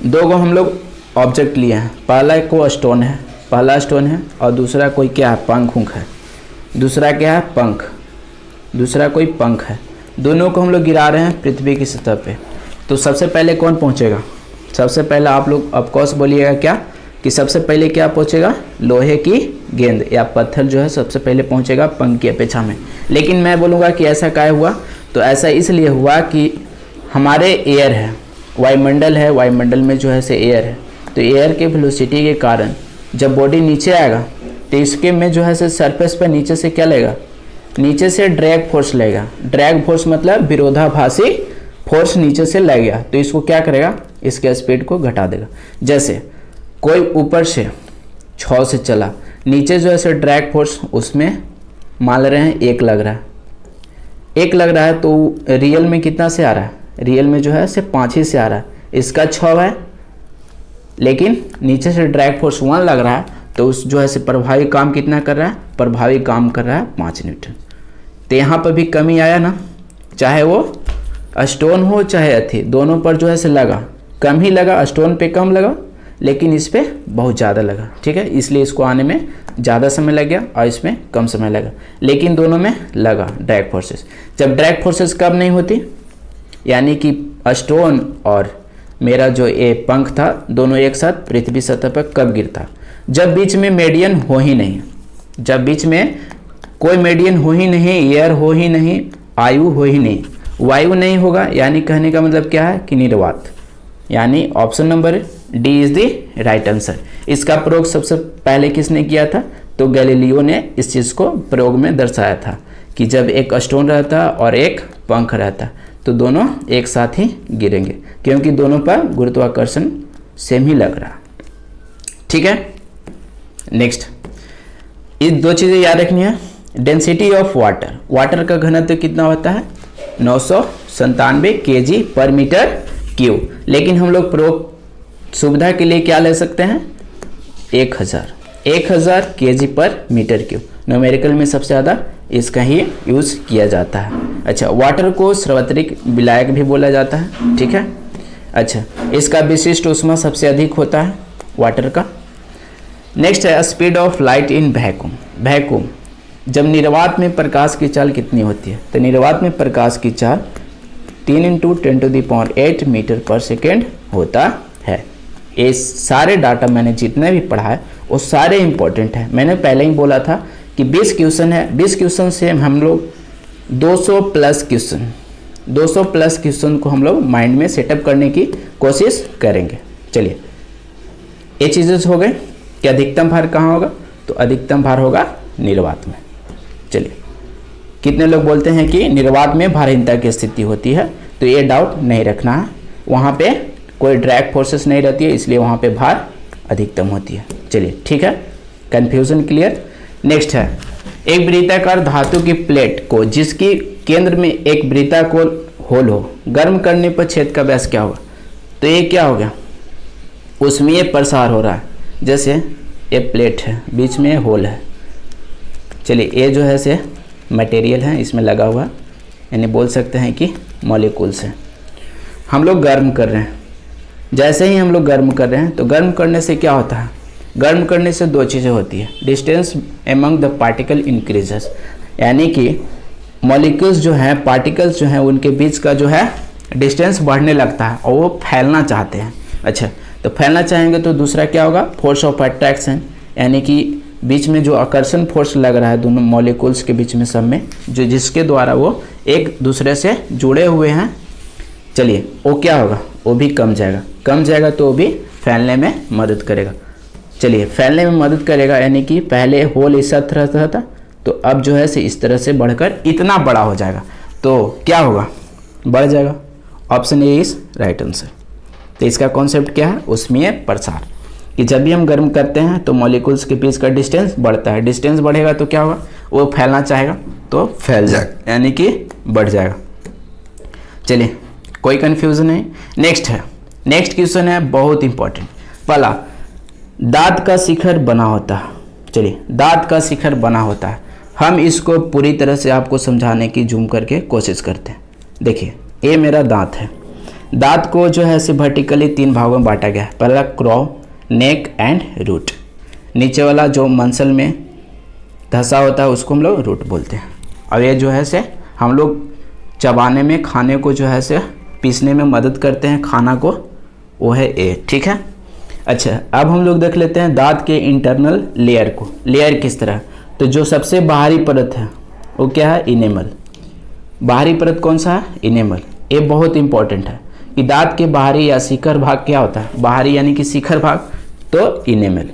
2 गो हम लोग ऑब्जेक्ट लिए हैं। पहला को स्टोन है, पहला स्टोन है, और दूसरा कोई क्या है? पंख है। दूसरा क्या है? पंख। दूसरा कोई पंख है। दोनों को हम लोग गिरा रहे हैं पृथ्वी की सतह पे। तो सबसे पहले कौन पहुंचेगा? सबसे पहले आप लोग ऑफकोर्स बोलिएगा क्या कि सबसे पहले क्या पहुंचेगा? लोहे की गेंद या पत्थर जो है सबसे पहले पहुंचेगा पंख की अपेक्षा में। लेकिन मैं बोलूँगा कि ऐसा क्या हुआ? तो ऐसा इसलिए हुआ कि हमारे एयर है, वायुमंडल है, वायुमंडल में जो है से एयर है, तो एयर के वेलोसिटी के कारण जब बॉडी नीचे आएगा तो इसके में जो है से सरफेस पर नीचे से क्या लेगा? नीचे से ड्रैग फोर्स लेगा। ड्रैग फोर्स मतलब विरोधाभासी फोर्स नीचे से लग गया, तो इसको क्या करेगा? इसके स्पीड को घटा देगा। जैसे कोई ऊपर से 6 से चला, नीचे जो है से ड्रैग फोर्स उसमें मान रहे हैं 1 लग रहा है, 1 लग रहा है, तो रियल में कितना से आ रहा है? रियल में जो है से 5 ही से आ रहा है, इसका 6 है, लेकिन नीचे से ड्रैग फोर्स 1 लग रहा है, तो उस जो है से प्रभावी काम कितना कर रहा है? प्रभावी काम कर रहा है 5 न्यूटन। तो यहाँ पर भी कमी आया ना, चाहे वो स्टोन हो चाहे अथी, दोनों पर जो है से लगा, कम ही लगा, स्टोन पे कम लगा लेकिन इस पे बहुत ज़्यादा लगा। ठीक है, इसलिए इसको आने में ज़्यादा समय लग गया और इसमें कम समय लगा, लेकिन दोनों में लगा ड्रैग फोर्सेस। जब ड्रैग फोर्सेस कब नहीं होती? यानी कि स्टोन और मेरा जो ये पंख था दोनों एक साथ पृथ्वी सतह पर कब गिरता, जब बीच में मीडियन हो ही नहीं, जब बीच में कोई मीडियन हो ही नहीं, एयर हो ही नहीं, आयु हो ही नहीं, वायु नहीं होगा, यानी कहने का मतलब क्या है कि निर्वात, यानी option number D is the right answer. इसका प्रयोग सबसे पहले किसने किया था, तो गैलीलियो ने इस चीज़ को प्रयोग में दर्शाया था कि जब एक स्टोन रहता और एक पंख रहता तो दोनों एक साथ ही गिरेंगे, क्योंकि दोनों पर गुरुत्वाकर्षण सेम ही लग रहा। ठीक है, नेक्स्ट ये दो चीज़ें याद रखनी है। डेंसिटी ऑफ वाटर, वाटर का घनत्व कितना होता है 997 kg पर मीटर क्यूब, लेकिन हम लोग प्रयोग सुविधा के लिए क्या ले सकते हैं 1000 kg पर मीटर क्यूब। न्यूमेरिकल में सबसे ज़्यादा इसका ही यूज़ किया जाता है। अच्छा, वाटर को सार्वत्रिक विलायक भी बोला जाता है। ठीक है, अच्छा, इसका विशिष्ट ऊष्मा सबसे अधिक होता है वाटर का। नेक्स्ट है speed of light in vacuum. Vacuum जब निर्वात में प्रकाश की चाल कितनी होती है, तो निर्वात में प्रकाश की चाल 3 × 10⁸ मीटर पर सेकेंड होता है। ये सारे डाटा मैंने जितने भी पढ़ा है वो सारे इंपॉर्टेंट है। मैंने पहले ही बोला था कि 20 क्वेश्चन है, 20 क्वेश्चन से हम लोग 200 प्लस क्वेश्चन को हम लोग माइंड में सेटअप करने की कोशिश करेंगे। चलिए, ये चीज़ें हो गए कि अधिकतम भार कहाँ होगा, तो अधिकतम भार होगा निर्वात में। चलिए, कितने लोग बोलते हैं कि निर्वात में भारहीनता की स्थिति होती है, तो ये डाउट नहीं रखना है, वहाँ पे कोई ड्रैग फोर्सेस नहीं रहती है, इसलिए वहाँ पे भार अधिकतम होती है। चलिए, ठीक है, कन्फ्यूजन क्लियर। नेक्स्ट है एक वृत्ताकार धातु की प्लेट को जिसकी केंद्र में एक वृत्ताकार होल हो, गर्म करने पर छेद का व्यास क्या होगा, तो ये क्या हो गया, उसमें ये प्रसार हो रहा है। जैसे ये प्लेट है, बीच में होल है, चलिए ये जो है से मटेरियल है इसमें लगा हुआ, यानी बोल सकते हैं कि मॉलिक्यूल्स हैं। हम लोग गर्म कर रहे हैं, जैसे ही हम लोग गर्म कर रहे हैं तो गर्म करने से क्या होता है, गर्म करने से दो चीज़ें होती है, distance among the particle increases, यानी कि मॉलिक्यूल्स जो हैं, पार्टिकल्स जो हैं, उनके बीच का जो है डिस्टेंस बढ़ने लगता है और वो फैलना चाहते हैं। अच्छा, तो फैलना चाहेंगे तो दूसरा क्या होगा, फोर्स ऑफ अट्रैक्शन, यानी कि बीच में जो आकर्षण फोर्स लग रहा है दोनों मॉलिक्यूल्स के बीच में सब में, जो जिसके द्वारा वो एक दूसरे से जुड़े हुए हैं, चलिए वो क्या होगा, वो भी कम जाएगा तो वो भी फैलने में मदद करेगा। चलिए, फैलने में मदद करेगा, यानी कि पहले होल इस तरह था तो अब जो है से इस तरह से बढ़कर इतना बड़ा हो जाएगा, तो क्या होगा, बढ़ जाएगा। Option A is right answer. तो इसका कॉन्सेप्ट क्या है, ऊष्मीय प्रसार, कि जब भी हम गर्म करते हैं तो मॉलिक्यूल्स के बीच का डिस्टेंस बढ़ता है, डिस्टेंस बढ़ेगा तो क्या होगा, वो फैलना चाहेगा तो फैल जाएगा, यानी कि बढ़ जाएगा। चलिए, कोई कन्फ्यूजन नहीं। नेक्स्ट क्वेश्चन है बहुत इंपॉर्टेंट। पहला, दांत का शिखर बना होता है। चलिए, दांत का शिखर बना होता है, हम इसको पूरी तरह से आपको समझाने की जूम करके कोशिश करते हैं। देखिए, ये मेरा दांत है, दांत को जो है से वर्टिकली 3 भागों में बांटा गया है। पहला क्रॉ, नेक एंड रूट। नीचे वाला जो मंसल में धंसा होता है उसको हम लोग रूट बोलते हैं, और ये जो है से हम लोग चबाने में, खाने को जो है से पीसने में मदद करते हैं खाना को, वो है ए। ठीक है, अच्छा, अब हम लोग देख लेते हैं दांत के इंटरनल लेयर को। लेयर किस तरह, तो जो सबसे बाहरी परत है वो क्या है, इनेमल। बाहरी परत कौन सा है, इनेमल। ये बहुत इंपॉर्टेंट है कि दांत के बाहरी या शिखर भाग क्या होता है, बाहरी यानी कि शिखर भाग, तो इनेमल।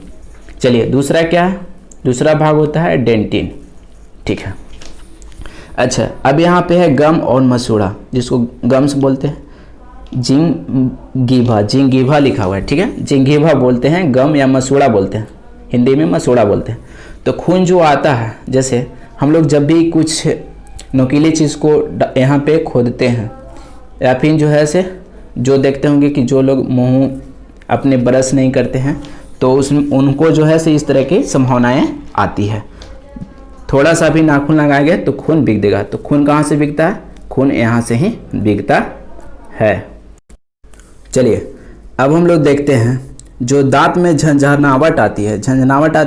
चलिए, दूसरा क्या है, दूसरा भाग होता है डेंटिन। ठीक है, अच्छा, अब यहाँ पे है गम और मसूड़ा, जिसको गम्स बोलते हैं, जिंगीवा लिखा हुआ है। ठीक है, जिंगीवा बोलते हैं, गम या मसूड़ा बोलते हैं, हिंदी में मसूड़ा बोलते हैं। तो खून जो आता है, जैसे हम लोग जब भी कुछ नुकीली चीज़ को यहाँ पे खोदते हैं, या फिर जो है से जो देखते होंगे कि जो लोग मुंह अपने ब्रश नहीं करते हैं तो उनको जो है से इस तरह की संभावनाएं आती है। थोड़ा सा भी नाखून लगाएंगे तो खून बिक देगा, तो खून कहाँ से बिकता है, खून यहाँ से ही बिकता है। चलिए, अब हम लोग देखते हैं जो दांत में झंझनावट आती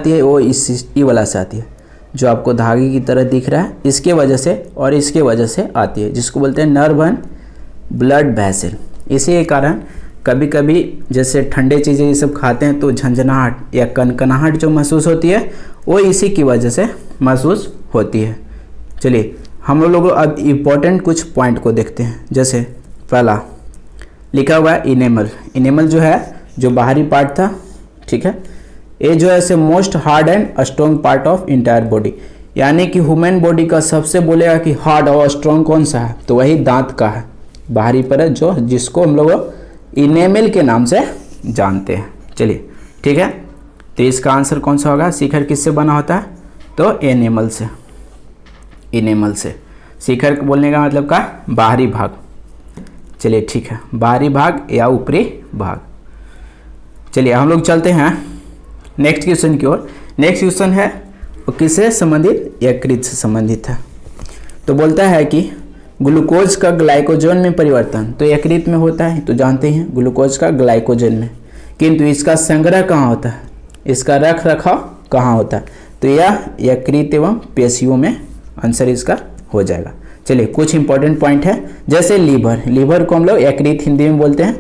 है, वो इस वाला से आती है, जो आपको धागे की तरह दिख रहा है, इसके वजह से और इसके वजह से आती है, जिसको बोलते हैं नर्व एंड ब्लड वेसल। इसी के कारण कभी कभी जैसे ठंडे चीज़ें ये सब खाते हैं तो झंझनाहट या कनकनाहट जो महसूस होती है वो इसी की वजह से महसूस होती है। चलिए हम लोग अब इम्पोर्टेंट कुछ पॉइंट को देखते हैं। जैसे पहला लिखा हुआ है इनेमल। इनेमल जो है जो बाहरी पार्ट था, ठीक है, ये जो है से most hard and strong part of entire body, यानी कि ह्यूमन बॉडी का सबसे बोलेगा कि हार्ड और स्ट्रॉन्ग कौन सा है, तो वही दांत का है, बाहरी परत जो जिसको हम लोग इनेमल के नाम से जानते हैं। चलिए ठीक है, तो इसका आंसर कौन सा होगा? शिखर किससे बना होता है? तो एनिमल से, इनेमल से। शिखर बोलने का मतलब का बाहरी भाग। चलिए ठीक है, बाहरी भाग या ऊपरी भाग। चलिए हम लोग चलते हैं नेक्स्ट क्वेश्चन की ओर। नेक्स्ट क्वेश्चन है वो किससे संबंधित? यकृत से संबंधित है। तो बोलता है कि ग्लूकोज का ग्लाइकोजन में परिवर्तन तो यकृत में होता है, तो जानते हैं ग्लूकोज का ग्लाइकोजन में, किंतु इसका संग्रह कहाँ होता है, इसका रख रखाव कहाँ होता है? तो यह यकृत एवं पेशियों में आंसर इसका हो जाएगा। चलिए कुछ इंपॉर्टेंट पॉइंट है। जैसे लीवर, लीवर को हम लोग यकृत हिंदी में बोलते हैं।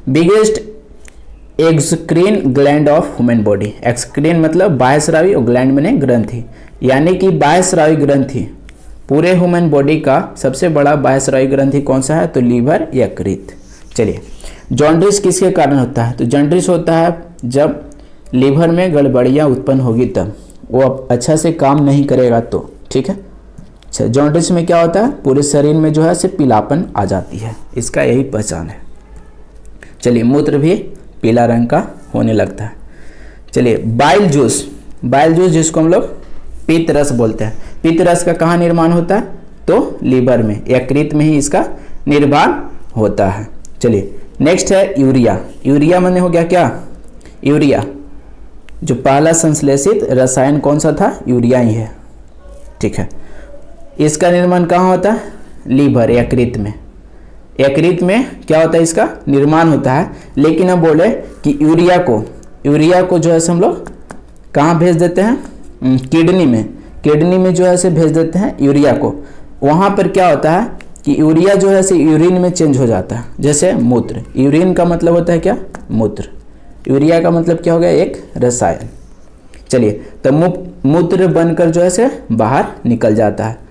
Biggest exocrine gland of human body. Exocrine मतलब बाह्यस्रावी और ग्लैंड में ग्रंथि, यानी कि बाह्यस्रावी ग्रंथि पूरे ह्यूमन बॉडी का सबसे बड़ा बाह्यस्रावी ग्रंथि कौन सा है? तो लीवर, यकृत। चलिए जॉन्डिस किसके कारण होता है? तो जॉन्डिस होता है जब लीवर में गड़बड़ियाँ उत्पन्न होगी, तब वो अब अच्छा से काम नहीं करेगा तो, ठीक है। अच्छा, जॉन्डिस में क्या होता है? पूरे शरीर में जो है से पीलापन आ जाती है, इसका यही पहचान है। चलिए मूत्र भी पीला रंग का होने लगता है। चलिए बाइल जूस, बाइल जूस जिसको हम लोग पित्त रस बोलते हैं, पित्त रस का कहाँ निर्माण होता है? तो लीवर में, यकृत में ही इसका निर्माण होता है। चलिए नेक्स्ट है यूरिया। यूरिया माने हो गया क्या? यूरिया जो पहला संश्लेषित रसायन कौन सा था? यूरिया ही है, ठीक है। इसका निर्माण कहाँ होता है? लीवर, यकृत में। यकृत में क्या होता है? इसका निर्माण होता है। लेकिन अब बोले कि यूरिया को जो है हम लोग कहाँ भेज देते हैं? किडनी में, किडनी में जो है से भेज देते हैं यूरिया को। वहाँ पर क्या होता है कि यूरिया जो है से यूरिन में चेंज हो जाता है, जैसे मूत्र। यूरिन का मतलब होता है क्या? मूत्र। यूरिया का मतलब क्या हो गया? एक रसायन। चलिए तो मूत्र बनकर जो है से बाहर निकल जाता है।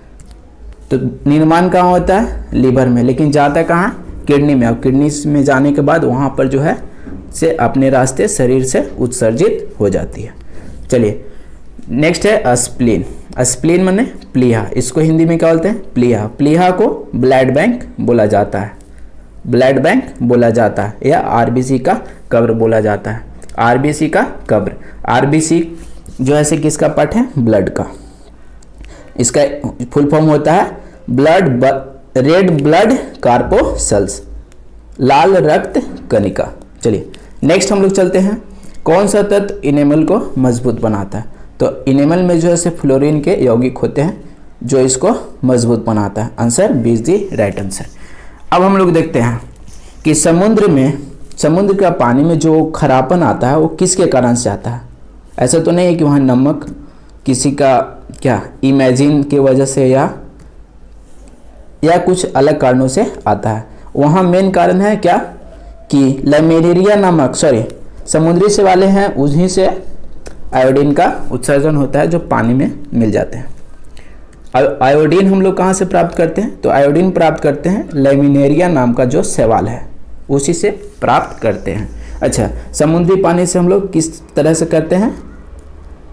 तो निर्माण कहाँ होता है? लीवर में, लेकिन जाता कहाँ? किडनी में। अब किडनी में जाने के बाद वहाँ पर जो है से अपने रास्ते शरीर से उत्सर्जित हो जाती है। चलिए नेक्स्ट है स्प्लीन। स्प्लीन माने प्लीहा, इसको हिंदी में क्या बोलते हैं? प्लीहा। प्लीहा को ब्लड बैंक बोला जाता है, ब्लड बैंक बोला जाता है, या आरबीसी का कब्र बोला जाता है। आरबीसी का कब्र, आरबीसी जो है से किसका पार्ट है? ब्लड का। इसका फुल फॉर्म होता है रेड ब्लड कार्पोसल्स, लाल रक्त कणिका। चलिए नेक्स्ट हम लोग चलते हैं। कौन सा तत्व इनेमल को मजबूत बनाता है? तो इनेमल में जो है से फ्लोरीन के यौगिक होते हैं जो इसको मजबूत बनाता है। Answer B is the right answer. अब हम लोग देखते हैं कि समुद्र का पानी में जो खरापन आता है वो किसके कारण से आता है? ऐसा तो नहीं है कि वहाँ नमक किसी का क्या इमेजिन की वजह से या कुछ अलग कारणों से आता है। वहाँ मेन कारण है क्या कि लैमेरिया नामक समुद्री से वाले हैं, उन्हीं से आयोडीन का उत्सर्जन होता है जो पानी में मिल जाते हैं। आयोडीन हम लोग कहाँ से प्राप्त करते हैं? तो आयोडीन प्राप्त करते हैं लैमिनेरिया नाम का जो शैवाल है उसी से प्राप्त करते हैं। अच्छा, समुद्री पानी से हम लोग किस तरह से करते हैं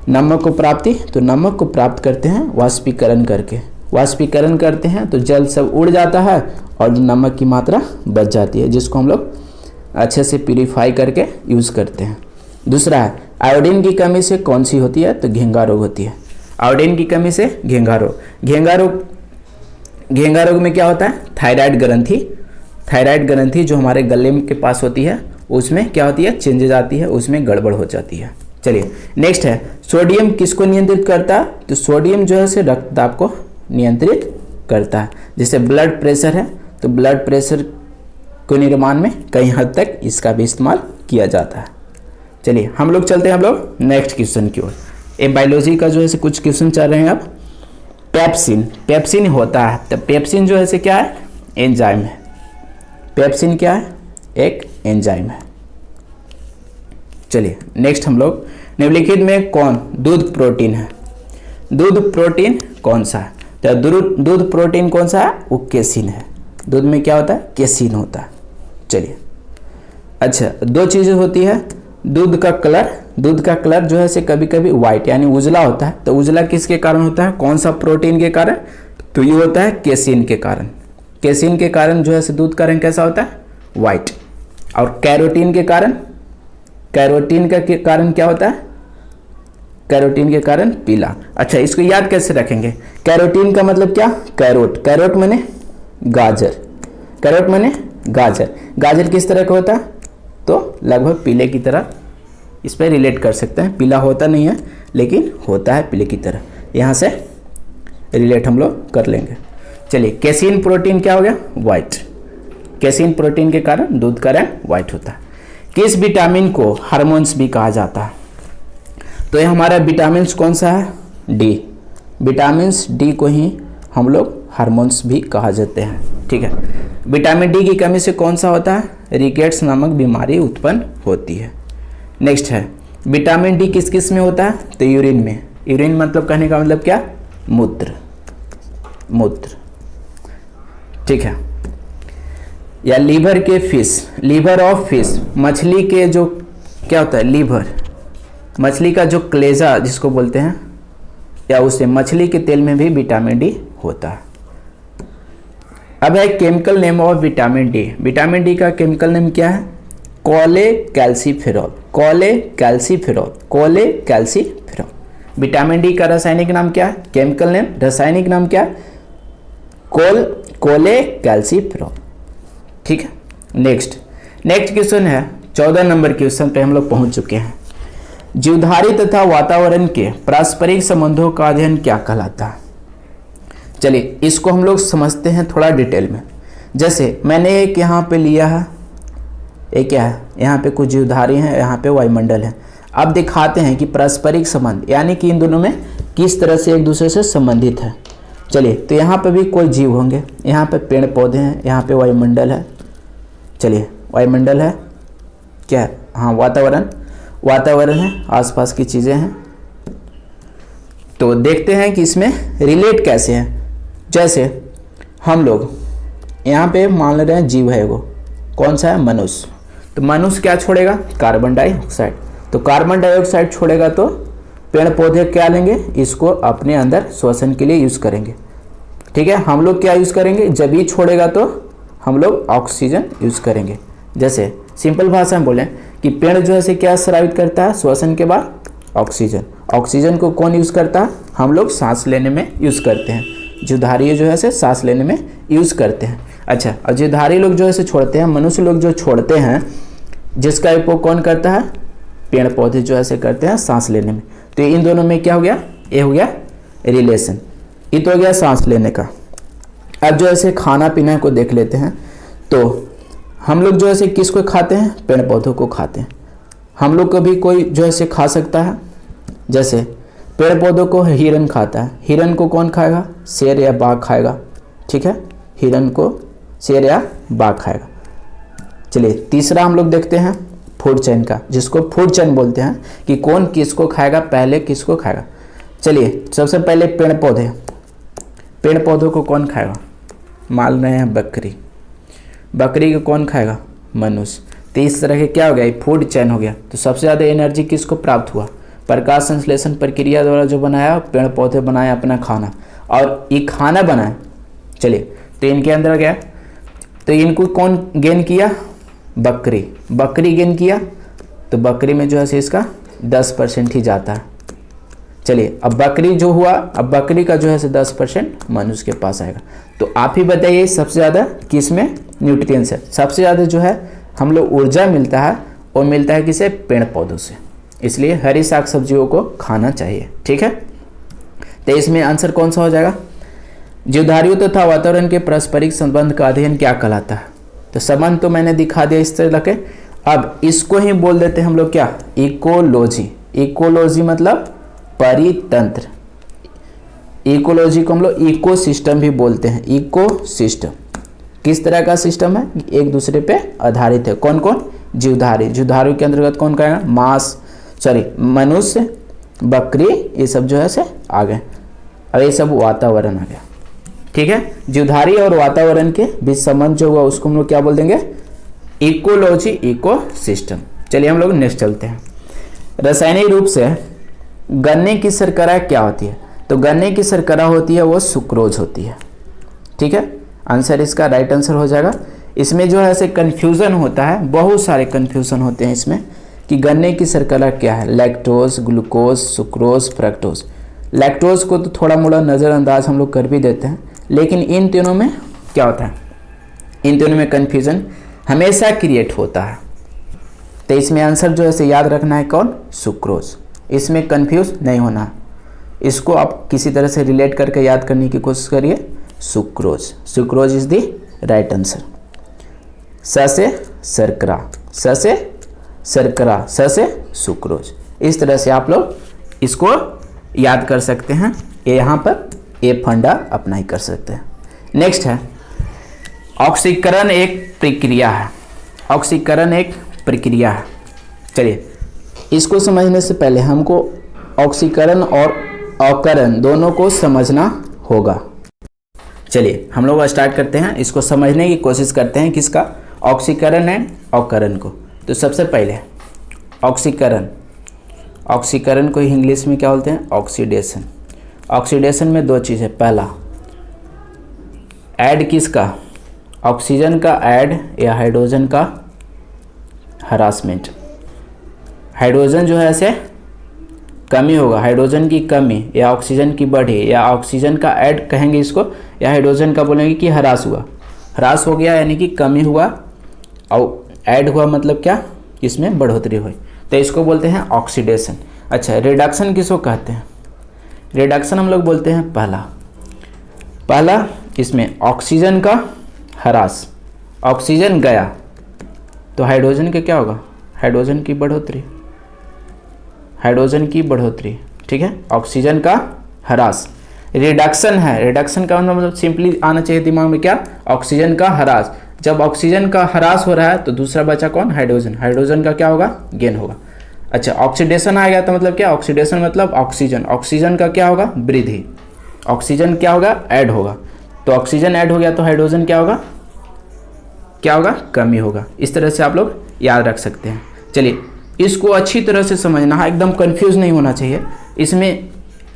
नमक को प्राप्ति? तो नमक को प्राप्त करते हैं वाष्पीकरण करके। वाष्पीकरण करते हैं तो जल सब उड़ जाता है और नमक की मात्रा बच जाती है, जिसको हम लोग अच्छे से प्यूरिफाई करके यूज़ करते हैं। दूसरा है आयोडीन की कमी से कौन सी होती है? तो घेंघा रोग होती है। आयोडीन की कमी से घेंघा रोग। घेंघा रोग में क्या होता है? थायराइड ग्रंथि जो हमारे गले के पास होती है उसमें क्या होती है? चेंजेस आती है, उसमें गड़बड़ हो जाती है। चलिए नेक्स्ट है सोडियम किसको नियंत्रित करता है? तो सोडियम जो है से रक्तदाब को नियंत्रित करता है। जैसे ब्लड प्रेशर है तो ब्लड प्रेशर को निर्माण में कई हद तक इसका भी इस्तेमाल किया जाता है। चलिए हम लोग चलते हैं नेक्स्ट क्वेश्चन की ओर। ये बायोलॉजी का जो है से कुछ क्वेश्चन चल रहे हैं। अब पेप्सिन होता है, तो पेप्सिन जो है से क्या है? एंजाइम है। पेप्सिन क्या है? एक एंजाइम है। चलिए नेक्स्ट हम लोग, निम्नलिखित में कौन दूध प्रोटीन है? दूध प्रोटीन कौन सा है? तो दूध प्रोटीन कौन सा है? वो केसिन है। दूध में क्या होता है? केसिन होता है। चलिए अच्छा, दो चीज़ें होती है। दूध का कलर जो है से कभी कभी वाइट यानी उजला होता है। तो उजला किसके कारण होता है? कौन सा प्रोटीन के कारण? तो ये होता है केसिन के कारण। केसिन के कारण जो है से दूध का रंग कैसा होता है? वाइट। और कैरोटीन के कारण क्या होता है? कैरोटीन के कारण पीला। अच्छा, इसको याद कैसे रखेंगे? कैरोटीन का मतलब क्या? कैरोट माने गाजर। गाजर किस तरह का होता है? तो लगभग पीले की तरह इस पर रिलेट कर सकते हैं। पीला होता नहीं है लेकिन होता है पीले की तरह। यहाँ से रिलेट हम लोग कर लेंगे। चलिए, केसिन प्रोटीन क्या हो गया? वाइट। केसिन प्रोटीन के कारण दूध का रंग वाइट होता है। किस विटामिन को हार्मोन्स भी कहा जाता है? तो ये हमारा विटामिन कौन सा है? डी। विटामिन डी को ही हम लोग हार्मोन्स भी कहा जाते हैं। ठीक है। विटामिन डी की कमी से कौन सा होता है? रिकेट्स नामक बीमारी उत्पन्न होती है। नेक्स्ट है, विटामिन डी किस किस में होता है? तो यूरिन में। यूरिन मतलब कहने का मतलब क्या? मूत्र। ठीक है। या लीवर के लीवर ऑफ फिश, मछली के जो क्या होता है? लीवर, मछली का जो कलेजा जिसको बोलते हैं, या उसे मछली के तेल में भी विटामिन डी होता है। अब है chemical name of vitamin D. Vitamin D का केमिकल नेम क्या है? कोलेकैल्सिफेरॉल। विटामिन डी का रासायनिक नाम क्या है? केमिकल नेम, रासायनिक नाम क्या है? कोलेकैल्सिफेरॉल। ठीक है। नेक्स्ट क्वेश्चन है 14 नंबर क्वेश्चन पे हम लोग पहुंच चुके हैं। जीवधारी तथा वातावरण के पारस्परिक संबंधों का अध्ययन क्या कहलाता है? चलिए इसको हम लोग समझते हैं थोड़ा डिटेल में। जैसे मैंने एक यहाँ पे लिया है, एक क्या है? यहाँ पे कुछ जीवधारी हैं, यहाँ पे वायुमंडल है। अब दिखाते हैं कि पारस्परिक संबंध यानी कि इन दोनों में किस तरह से एक दूसरे से संबंधित है। चलिए, तो यहाँ पे भी कोई जीव होंगे, यहाँ पे पेड़ पौधे हैं, यहाँ पे वायुमंडल है। चलिए, वायुमंडल है क्या है? हाँ, वातावरण है, आसपास की चीज़ें हैं। तो देखते हैं कि इसमें रिलेट कैसे हैं। जैसे हम लोग यहाँ पे मान ले रहे हैं जीव है, वो कौन सा है? मनुष्य। तो मनुष्य क्या छोड़ेगा? Carbon dioxide. तो कार्बन डाइऑक्साइड छोड़ेगा तो पेड़ पौधे क्या लेंगे? इसको अपने अंदर श्वसन के लिए यूज़ करेंगे। ठीक है। हम लोग क्या यूज़ करेंगे? जब ये छोड़ेगा तो हम लोग ऑक्सीजन यूज़ करेंगे। जैसे सिंपल भाषा में बोलें कि पेड़ जो है क्या स्रावित करता है श्वसन के बाद? ऑक्सीजन। ऑक्सीजन को कौन यूज़ करता है? हम लोग सांस लेने में यूज़ करते हैं। जीवधारी जो है सांस लेने में यूज़ करते हैं। अच्छा, और जीवधारी लोग जो है छोड़ते हैं, मनुष्य लोग जो छोड़ते हैं, जिसका उपयोग कौन करता है? पेड़ पौधे जो है करते हैं सांस लेने में। तो इन दोनों में क्या हो गया? ये हो गया रिलेशन। ये तो हो गया सांस लेने का। अब जो है खाना पीना को देख लेते हैं। तो हम लोग जो है किसको खाते हैं? पेड़ पौधों को खाते हैं। हम लोग को भी कोई जो है खा सकता है। जैसे पेड़ पौधों को हिरन खाता है। हिरन को कौन खाएगा? शेर या बाघ खाएगा। ठीक है, हिरन को शेर या बाघ खाएगा। चलिए, तीसरा हम लोग देखते हैं फूड चेन का, जिसको फूड चेन बोलते हैं कि कौन किसको खाएगा, पहले किसको खाएगा। चलिए, सबसे पहले पेड़ पौधों को कौन खाएगा? मान रहे हैं बकरी को कौन खाएगा? मनुष्य। तो इस तरह के क्या हो गया? फूड चेन हो गया। तो सबसे ज़्यादा एनर्जी किसको प्राप्त हुआ? प्रकाश संश्लेषण प्रक्रिया द्वारा जो बनाया, पेड़ पौधे बनाए अपना खाना, और ये खाना बनाए। चलिए, तो इनके अंदर गया, तो इनको कौन गेन किया? बकरी गेन किया। तो बकरी में जो है इसका 10% ही जाता है। चलिए, अब बकरी जो हुआ, अब बकरी का जो है 10% मनुष्य के पास आएगा। तो आप ही बताइए सबसे ज़्यादा किस में न्यूट्रिएंट्स है? सबसे ज़्यादा जो है हम लोग ऊर्जा मिलता है, वो मिलता है किसे? पेड़ पौधों से। इसलिए हरी साग सब्जियों को खाना चाहिए। ठीक है। तो इसमें आंसर कौन सा हो जाएगा? जीवधारियों तथा वातावरण के पारस्परिक संबंध का अध्ययन क्या कहलाता है? तो संबंध तो मैंने दिखा दिया इस तरह के। अब इसको ही बोल देते हैं हम लोग क्या? इकोलॉजी। इकोलॉजी मतलब परितंत्र। इकोलॉजी को हम लोग इकोसिस्टम भी बोलते हैं। इकोसिस्टम। किस तरह का सिस्टम है, एक दूसरे पे आधारित है। कौन कौन, जीवधारी। जीवधारी के अंतर्गत कौन का है, मनुष्य, बकरी, ये सब जो है से आ गए। अब ये सब वातावरण आ गया, ठीक है। जीवधारी और वातावरण के बीच संबंध जो हुआ उसको हम लोग क्या बोल देंगे, इकोलॉजी, इकोसिस्टम। चलिए हम लोग नेक्स्ट चलते हैं। रासायनिक रूप से गन्ने की शर्करा क्या होती है, तो गन्ने की शर्करा होती है वो सुक्रोज होती है, ठीक है। आंसर इसका राइट आंसर हो जाएगा। इसमें जो है ऐसे कन्फ्यूज़न होता है, बहुत सारे कन्फ्यूज़न होते हैं इसमें कि गन्ने की शर्करा क्या है, lactose, glucose, sucrose, fructose. Lactose को तो थोड़ा मोड़ा नज़रअंदाज हम लोग कर भी देते हैं, लेकिन इन तीनों में क्या होता है, इन तीनों में कन्फ्यूज़न हमेशा क्रिएट होता है। तो इसमें आंसर जो है याद रखना है कौन, सुक्रोज। इसमें कंफ्यूज नहीं होना, इसको आप किसी तरह से रिलेट करके याद करने की कोशिश करिए, sucrose. Sucrose is the right answer. स से शर्करा, स से शर्करा, स से सुक्रोज। इस तरह से आप लोग इसको याद कर सकते हैं। ये यहाँ पर ये फंडा अप्लाई कर सकते हैं। नेक्स्ट है ऑक्सीकरण एक प्रक्रिया है। ऑक्सीकरण एक प्रक्रिया है। चलिए इसको समझने से पहले हमको ऑक्सीकरण और अवकरण दोनों को समझना होगा। चलिए हम लोग स्टार्ट करते हैं, इसको समझने की कोशिश करते हैं, किसका, ऑक्सीकरण एंड अवकरण को। तो सबसे पहले ऑक्सीकरण, ऑक्सीकरण को इंग्लिश में क्या बोलते हैं, ऑक्सीडेशन। ऑक्सीडेशन में दो चीज़ है, पहला ऐड किसका, ऑक्सीजन का ऐड या हाइड्रोजन का हरासमेंट। हाइड्रोजन जो है ऐसे कमी होगा, हाइड्रोजन की कमी या ऑक्सीजन की बढ़ी या ऑक्सीजन का ऐड कहेंगे इसको, या हाइड्रोजन का बोलेंगे कि ह्रास हुआ। ह्रास हो गया यानी कि कमी हुआ, और ऐड हुआ मतलब क्या, इसमें बढ़ोतरी हुई, तो इसको बोलते हैं ऑक्सीडेशन। अच्छा, रिडक्शन किसको कहते हैं, रिडक्शन हम लोग बोलते हैं पहला इसमें ऑक्सीजन का ह्रास, ऑक्सीजन गया तो हाइड्रोजन का क्या होगा, हाइड्रोजन की बढ़ोतरी, हाइड्रोजन की बढ़ोतरी, ठीक है। ऑक्सीजन का ह्रास रिडक्शन है, रिडक्शन का मतलब सिंपली आना चाहिए दिमाग में क्या, ऑक्सीजन का ह्रास। जब ऑक्सीजन का ह्रास हो रहा है तो दूसरा बचा कौन, हाइड्रोजन, हाइड्रोजन का क्या होगा, गेन होगा। अच्छा, ऑक्सीडेशन आ गया तो मतलब क्या, ऑक्सीडेशन मतलब ऑक्सीजन, ऑक्सीजन का क्या होगा, वृद्धि, ऑक्सीजन क्या होगा, ऐड होगा। तो ऑक्सीजन ऐड हो गया तो हाइड्रोजन क्या होगा, क्या होगा, कमी होगा। इस तरह से आप लोग याद रख सकते हैं। चलिए इसको अच्छी तरह से समझना है, एकदम कंफ्यूज नहीं होना चाहिए, इसमें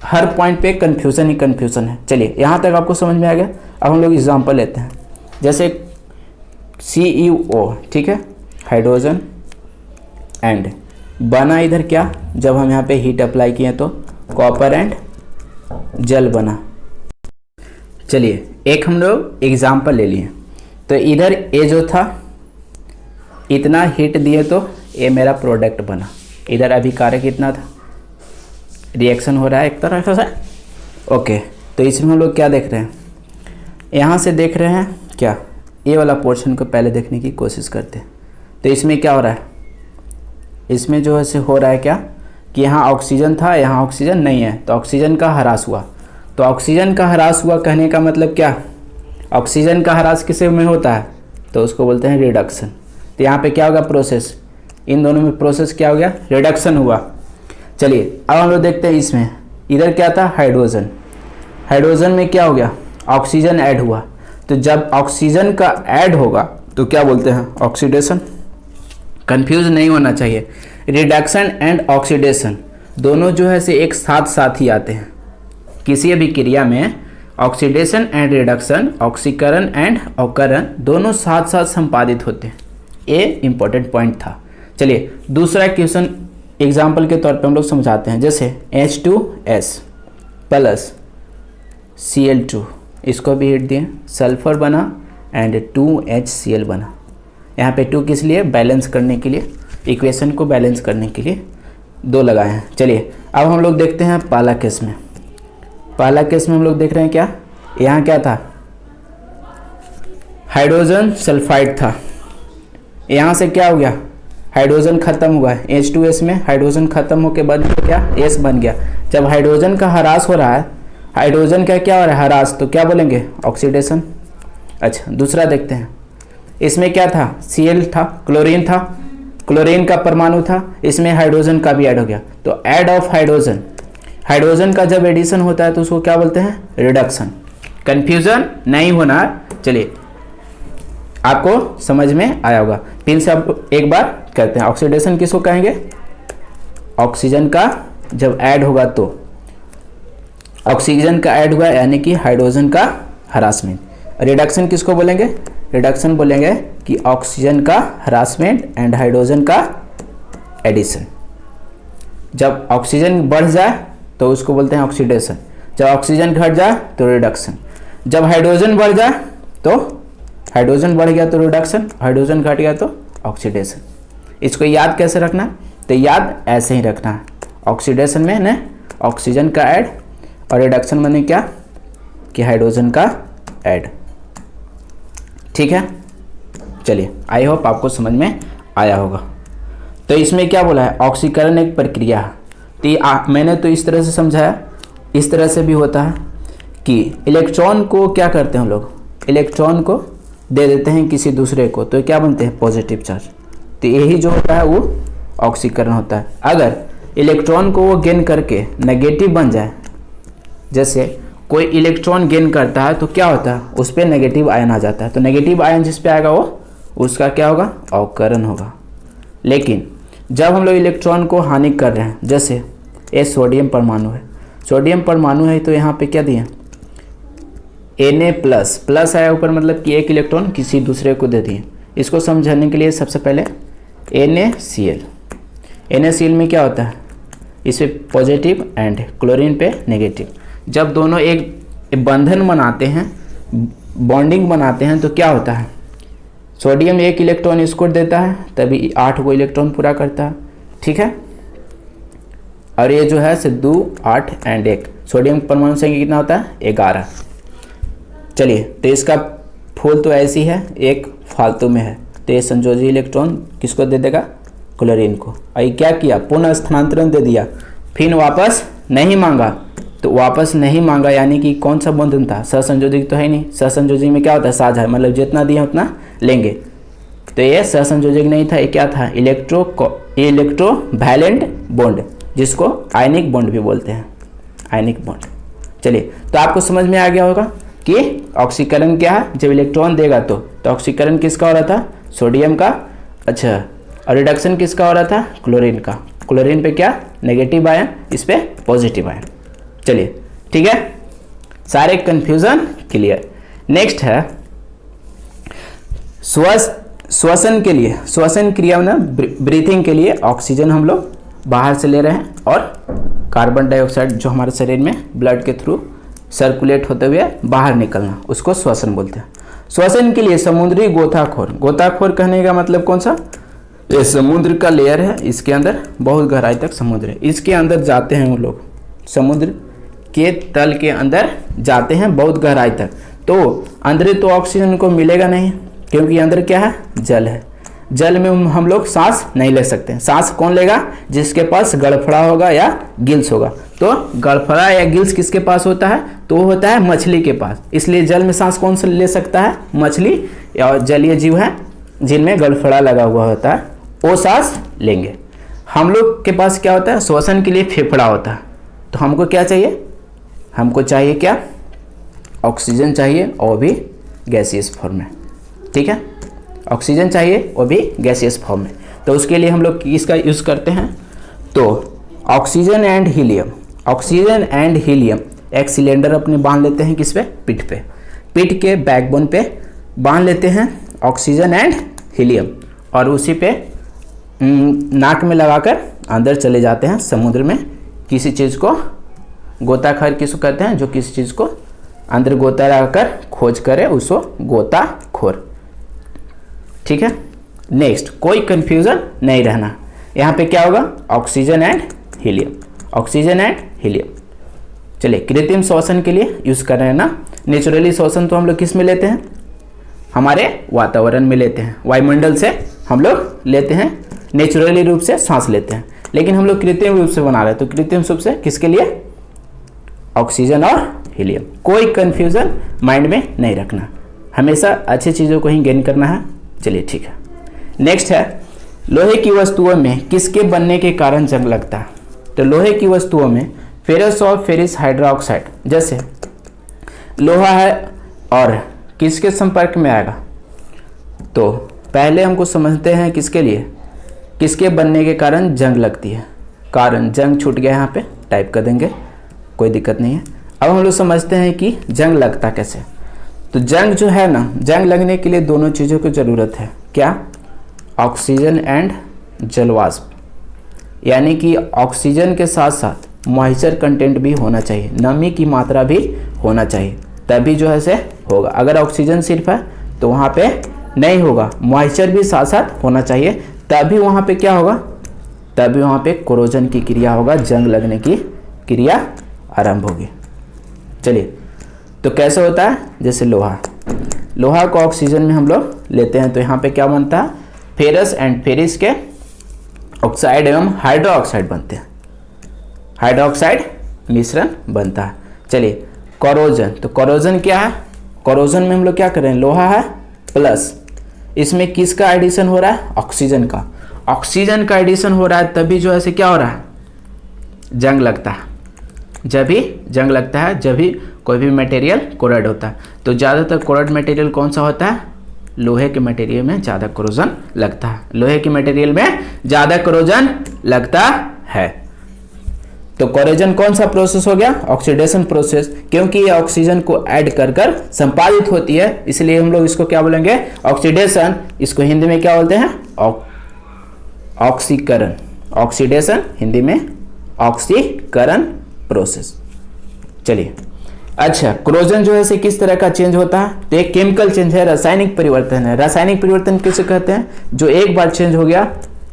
हर पॉइंट पे कंफ्यूजन ही कंफ्यूजन है। चलिए यहाँ तक आपको समझ में आ गया। अब हम लोग एग्जांपल लेते हैं, जैसे CuO, ठीक है, हाइड्रोजन एंड बना इधर क्या, जब हम यहाँ पे हीट अप्लाई किए तो कॉपर एंड जल बना। चलिए एक हम लोग एग्जांपल ले लिए, तो इधर ये जो था इतना हीट दिए तो ये मेरा प्रोडक्ट बना, इधर अभिकारक कितना था, रिएक्शन हो रहा है एक तरह से, ओके। तो इसमें हम लोग क्या देख रहे हैं, यहाँ से देख रहे हैं क्या, ये वाला पोर्शन को पहले देखने की कोशिश करते हैं। तो इसमें क्या हो रहा है, इसमें जो है हो रहा है क्या कि यहाँ ऑक्सीजन था, यहाँ ऑक्सीजन नहीं है, तो ऑक्सीजन का ह्रास हुआ। तो ऑक्सीजन का ह्रास हुआ कहने का मतलब क्या, ऑक्सीजन का ह्रास किसे में होता है, तो उसको बोलते हैं रिडक्शन। तो यहाँ पे क्या होगा, प्रोसेस, इन दोनों में प्रोसेस क्या हो गया, रिडक्शन हुआ। चलिए अब हम लोग देखते हैं इसमें, इधर क्या था, हाइड्रोजन, हाइड्रोजन में क्या हो गया, ऑक्सीजन ऐड हुआ। तो जब ऑक्सीजन का ऐड होगा तो क्या बोलते हैं, ऑक्सीडेशन। कंफ्यूज नहीं होना चाहिए, रिडक्शन एंड ऑक्सीडेशन दोनों जो है से एक साथ साथ ही आते हैं। किसी भी क्रिया में ऑक्सीडेशन एंड रिडक्शन, ऑक्सीकरण एंड अवकरण दोनों साथ साथ संपादित होते हैं। ये इंपॉर्टेंट पॉइंट था। चलिए दूसरा क्वेश्चन एग्जाम्पल के तौर पे हम लोग समझाते हैं, जैसे H2S प्लस Cl2, इसको भी हीट दिए, सल्फर बना एंड 2HCl बना। यहाँ पे 2 किस लिए, बैलेंस करने के लिए, इक्वेशन को बैलेंस करने के लिए 2 लगाए हैं। चलिए अब हम लोग देखते हैं पहला केस में, पहला केस में हम लोग देख रहे हैं क्या, यहाँ क्या था, हाइड्रोजन सल्फाइड था, यहाँ से क्या हो गया, हाइड्रोजन खत्म हुआ है, H2S में हाइड्रोजन खत्म होके बन क्या, S बन गया। जब हाइड्रोजन का ह्रास हो रहा है, हाइड्रोजन का क्या हो रहा है, ह्रास, तो क्या बोलेंगे, ऑक्सीडेशन। अच्छा दूसरा देखते हैं, इसमें क्या था, Cl था, क्लोरीन था, क्लोरीन का परमाणु था, इसमें हाइड्रोजन का भी ऐड हो गया। तो ऐड ऑफ हाइड्रोजन, हाइड्रोजन का जब एडिशन होता है तो उसको क्या बोलते हैं, रिडक्शन। कंफ्यूजन नहीं होना, चलिए आपको समझ में आया होगा। फिर से आप एक बार करते हैं, ऑक्सीडेशन किसको कहेंगे, ऑक्सीजन का जब ऐड होगा तो, ऑक्सीजन का ऐड हुआ यानी कि हाइड्रोजन का हरासमेंट। रिडक्शन किसको बोलेंगे, रिडक्शन बोलेंगे कि ऑक्सीजन का हरासमेंट एंड हाइड्रोजन का एडिशन। जब ऑक्सीजन बढ़ जाए तो उसको बोलते हैं ऑक्सीडेशन, जब ऑक्सीजन घट जाए तो रिडक्शन, जब हाइड्रोजन बढ़ जाए तो, हाइड्रोजन बढ़ गया तो रिडक्शन, हाइड्रोजन घट गया तो ऑक्सीडेशन। इसको याद कैसे रखना, तो याद ऐसे ही रखना है, ऑक्सीडेशन में ना ऑक्सीजन का ऐड और रिडक्शन में क्या कि हाइड्रोजन का ऐड। ठीक है, चलिए आई होप आपको समझ में आया होगा। तो इसमें क्या बोला है, ऑक्सीकरण एक प्रक्रिया है। तो मैंने तो इस तरह से समझाया, इस तरह से भी होता है कि इलेक्ट्रॉन को क्या करते हैं हम लोग, इलेक्ट्रॉन को दे देते हैं किसी दूसरे को, तो क्या बनते हैं, पॉजिटिव चार्ज। तो यही जो होता है वो ऑक्सीकरण होता है। अगर इलेक्ट्रॉन को वो गेन करके नेगेटिव बन जाए, जैसे कोई इलेक्ट्रॉन गेन करता है तो क्या होता है, उस पर नेगेटिव आयन आ जाता है, तो नेगेटिव आयन जिस पे आएगा वो उसका क्या होगा, अवकरण होगा। लेकिन जब हम लोग इलेक्ट्रॉन को हानि कर रहे हैं, जैसे ये सोडियम परमाणु है, सोडियम परमाणु है तो यहाँ पे क्या दिए, Na प्लस, प्लस आया ऊपर, मतलब कि एक इलेक्ट्रॉन किसी दूसरे को दे दिए। इसको समझाने के लिए सबसे पहले NaCl, NaCl में क्या होता है, इस पे पॉजिटिव एंड क्लोरीन पे नेगेटिव। जब दोनों एक बंधन बनाते हैं, बॉन्डिंग बनाते हैं, तो क्या होता है, सोडियम एक इलेक्ट्रॉन इसको देता है, तभी 8 को इलेक्ट्रॉन पूरा करता है। ठीक है, और ये जो है से 2, 8 एंड 1, सोडियम परमाणु संख्या कितना होता है, 11। चलिए, तो इसका फूल तो ऐसी है, एक फालतू में है, तो ये संयोजी इलेक्ट्रॉन किसको दे देगा, क्लोरीन को। और ये क्या किया, पुनः स्थानांतरण दे दिया, फिर वापस नहीं मांगा। तो वापस नहीं मांगा यानी कि कौन सा बंधन था, सहसंयोजी तो है नहीं, सहसंयोजी में क्या होता है, साझा है, मतलब जितना दिया उतना लेंगे। तो ये सहसंयोजक नहीं था, ये क्या था, इलेक्ट्रो वैलेंट बॉन्ड, जिसको आयनिक बॉन्ड भी बोलते हैं, आयनिक बॉन्ड। चलिए, तो आपको समझ में आ गया होगा कि ऑक्सीकरण क्या है, जब इलेक्ट्रॉन देगा तो ऑक्सीकरण किसका हो रहा था, सोडियम का। अच्छा, और रिडक्शन किसका हो रहा था, क्लोरीन का। क्लोरीन पे क्या, नेगेटिव आयन, इस पे पॉजिटिव आयन। चलिए ठीक है, सारे कंफ्यूजन क्लियर। नेक्स्ट है श्वसन के लिए, श्वसन क्रिया में ब्रीथिंग के लिए ऑक्सीजन हम लोग बाहर से ले रहे हैं और कार्बन डाइऑक्साइड जो हमारे शरीर में ब्लड के थ्रू सर्कुलेट होते हुए बाहर निकलना, उसको श्वसन बोलते हैं। श्वसन के लिए समुद्री गोताखोर, गोताखोर कहने का मतलब कौन सा, ये समुद्र का लेयर है, इसके अंदर बहुत गहराई तक समुद्र है, इसके अंदर जाते हैं वो लोग, समुद्र के तल के अंदर जाते हैं बहुत गहराई तक। तो अंदर तो ऑक्सीजन को मिलेगा नहीं, क्योंकि अंदर क्या है, जल है। जल में हम लोग सांस नहीं ले सकते। सांस कौन लेगा, जिसके पास गड़फड़ा होगा या गिल्स होगा। तो गड़फड़ा या गिल्स किसके पास होता है, तो वो होता है मछली के पास। इसलिए जल में सांस कौन सा ले सकता है, मछली या जलीय जीव है जिनमें गड़फड़ा लगा हुआ होता है, वो सांस लेंगे। हम लोग के पास क्या होता है, श्वसन के लिए फेफड़ा होता है। तो हमको क्या चाहिए, हमको चाहिए क्या, ऑक्सीजन चाहिए, और भी गैसियस फॉर्म में। ठीक है, ऑक्सीजन चाहिए और भी गैसियस फॉर्म में। तो उसके लिए हम लोग इसका यूज़ करते हैं, तो oxygen and helium, oxygen and helium एक सिलेंडर अपने बांध लेते हैं, किस पे, पीठ पे, पीठ के बैकबोन पे बांध लेते हैं ऑक्सीजन एंड हीलियम, और उसी पे नाक में लगाकर अंदर चले जाते हैं समुद्र में। किसी चीज़ को गोताखोर किसको कहते हैं, जो किसी चीज़ को अंदर गोता लगाकर खोज करे उसको गोताखोर। ठीक है, नेक्स्ट, कोई कंफ्यूजन नहीं रहना, यहाँ पे क्या होगा, oxygen and helium, oxygen and helium. चलिए, कृत्रिम श्वसन के लिए यूज़ कर रहे हैं ना। नेचुरली श्वसन तो हम लोग किस में लेते हैं, हमारे वातावरण में लेते हैं, वायुमंडल से हम लोग लेते हैं, नेचुरली रूप से सांस लेते हैं। लेकिन हम लोग कृत्रिम रूप से बना रहे हैं, तो कृत्रिम रूप से किसके लिए, ऑक्सीजन और हीलियम। कोई कंफ्यूजन माइंड में नहीं रखना, हमेशा अच्छी चीज़ों को ही गेन करना है। चलिए ठीक है। नेक्स्ट है, लोहे की वस्तुओं में किसके बनने के कारण जंग लगता है? तो लोहे की वस्तुओं में फेरस और फेरिस हाइड्रोक्साइड, जैसे लोहा है और किसके संपर्क में आएगा? तो पहले हमको समझते हैं किसके लिए, किसके बनने के कारण जंग लगती है। कारण जंग छूट गया, यहाँ पे टाइप कर देंगे, कोई दिक्कत नहीं है। अब हम लोग समझते हैं कि जंग लगता कैसे। तो जंग जो है ना, जंग लगने के लिए दोनों चीज़ों की ज़रूरत है। क्या? ऑक्सीजन एंड जलवाष्प, यानी कि ऑक्सीजन के साथ साथ मॉइस्चर कंटेंट भी होना चाहिए, नमी की मात्रा भी होना चाहिए, तभी जो है से होगा। अगर ऑक्सीजन सिर्फ है तो वहाँ पे नहीं होगा, मॉइस्चर भी साथ साथ होना चाहिए, तभी वहाँ पे क्या होगा? तभी वहाँ पे कोरोजन की क्रिया होगा, जंग लगने की क्रिया आरंभ होगी। चलिए, तो कैसे होता है? जैसे लोहा को ऑक्सीजन में हम लोग लेते हैं तो यहाँ पे क्या बनता है? फेरस एंड फेरिस के ऑक्साइड एवं हाइड्रोक्साइड बनते हैं, हाइड्रोक्साइड मिश्रण बनता है। चलिए, कोरोजन, तो कोरोजन क्या है? कोरोजन में हम लोग क्या कर रहे हैं? लोहा है प्लस इसमें किसका एडिशन हो रहा है? ऑक्सीजन का। ऑक्सीजन का एडिशन हो रहा है, तभी जो है क्या हो रहा है? जंग लगता है। जब भी जंग लगता है, जब भी कोई भी मटेरियल कोरोड होता है। तो ज़्यादातर कोरोड मटेरियल कौन सा होता है? लोहे के मटेरियल में ज़्यादा कोरोजन लगता है, लोहे के मटेरियल में ज़्यादा कोरोजन लगता है। तो कोरोजन कौन सा प्रोसेस हो गया? ऑक्सीडेशन प्रोसेस, क्योंकि ये ऑक्सीजन को ऐड कर कर संपादित होती है, इसलिए हम लोग इसको क्या बोलेंगे? ऑक्सीडेशन। इसको हिंदी में क्या बोलते हैं? ऑक्सीकरण। ऑक्सीडेशन हिंदी में ऑक्सीकरण प्रोसेस। चलिए, अच्छा, कोरोजन जो है से किस तरह का चेंज होता है? तो एक केमिकल चेंज है, रासायनिक परिवर्तन है। रासायनिक परिवर्तन किसे कहते हैं? जो एक बार चेंज हो गया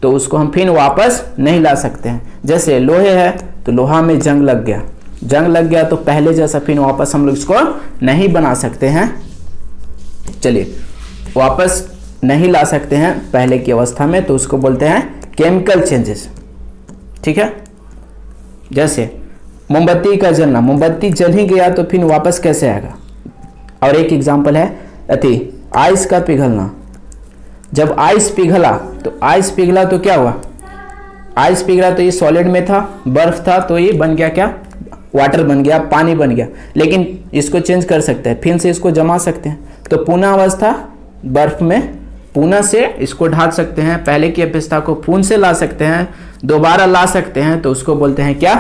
तो उसको हम फिर वापस नहीं ला सकते हैं। जैसे लोहे है तो लोहा में जंग लग गया, जंग लग गया तो पहले जैसा फिर वापस हम लोग इसको नहीं बना सकते हैं। चलिए, वापस नहीं ला सकते हैं पहले की अवस्था में, तो उसको बोलते हैं केमिकल चेंजेस। ठीक है। जैसे मोमबत्ती का जलना, मोमबत्ती जल ही गया तो फिर वापस कैसे आएगा? और एक एग्जांपल है आइस का पिघलना। जब आइस पिघला तो क्या हुआ? आइस पिघला तो ये सॉलिड में था, बर्फ था, तो ये बन गया क्या? वाटर बन गया, पानी बन गया। लेकिन इसको चेंज कर सकते हैं, फिर से इसको जमा सकते हैं, तो पुनः अवस्था बर्फ में पुनः से इसको ढाल सकते हैं, पहले की अवस्था को पुनः से ला सकते हैं, दोबारा ला सकते हैं, तो उसको बोलते हैं क्या?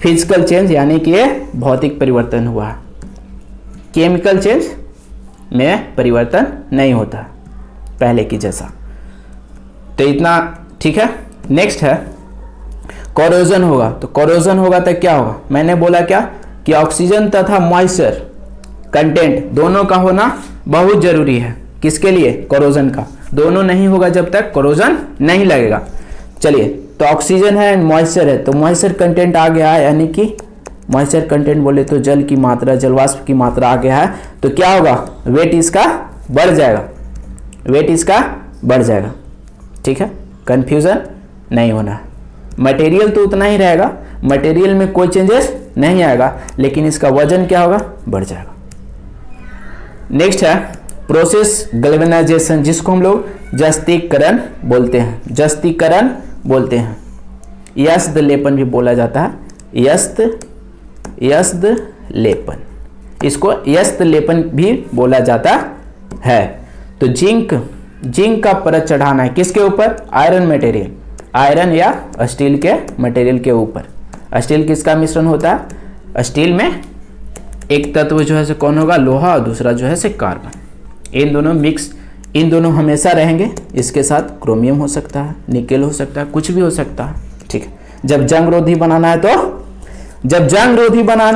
फिजिकल चेंज, यानी कि ये भौतिक परिवर्तन हुआ। केमिकल चेंज में परिवर्तन नहीं होता पहले की जैसा। तो इतना ठीक है। नेक्स्ट है कोरोजन होगा। तो कोरोजन होगा तो क्या होगा? मैंने बोला क्या कि ऑक्सीजन तथा मॉइस्चर कंटेंट दोनों का होना बहुत जरूरी है। किसके लिए? कोरोजन का। दोनों नहीं होगा जब तक कोरोजन नहीं लगेगा। चलिए, तो ऑक्सीजन है, मॉइस्चर है, तो मॉइस्चर कंटेंट आ गया है, यानी कि मॉइस्चर कंटेंट बोले तो जल की मात्रा, जलवाष्प की मात्रा आ गया है, तो क्या होगा? वेट इसका बढ़ जाएगा, वेट इसका बढ़ जाएगा। ठीक है, कंफ्यूजन नहीं होना है। मटेरियल तो उतना ही रहेगा, मटेरियल में कोई चेंजेस नहीं आएगा, लेकिन इसका वजन क्या होगा? बढ़ जाएगा। नेक्स्ट है प्रोसेस गैल्वेनाइजेशन, जिसको हम लोग जस्तीकरण बोलते हैं, जस्तीकरण बोलते हैं। यस्द लेपन भी बोला जाता है, यस्द लेपन, इसको यस्द लेपन भी बोला जाता है। तो जिंक का परत चढ़ाना है किसके ऊपर? आयरन मटेरियल, आयरन या स्टील के मटेरियल के ऊपर। स्टील किसका मिश्रण होता है? स्टील में एक तत्व जो है से कौन होगा? लोहा, और दूसरा जो है से कार्बन। इन दोनों मिक्स, इन दोनों हमेशा रहेंगे। इसके साथ क्रोमियम हो सकता है, निकेल हो सकता है, कुछ भी हो सकता है। ठीक है। जब जंग रोधी बनाना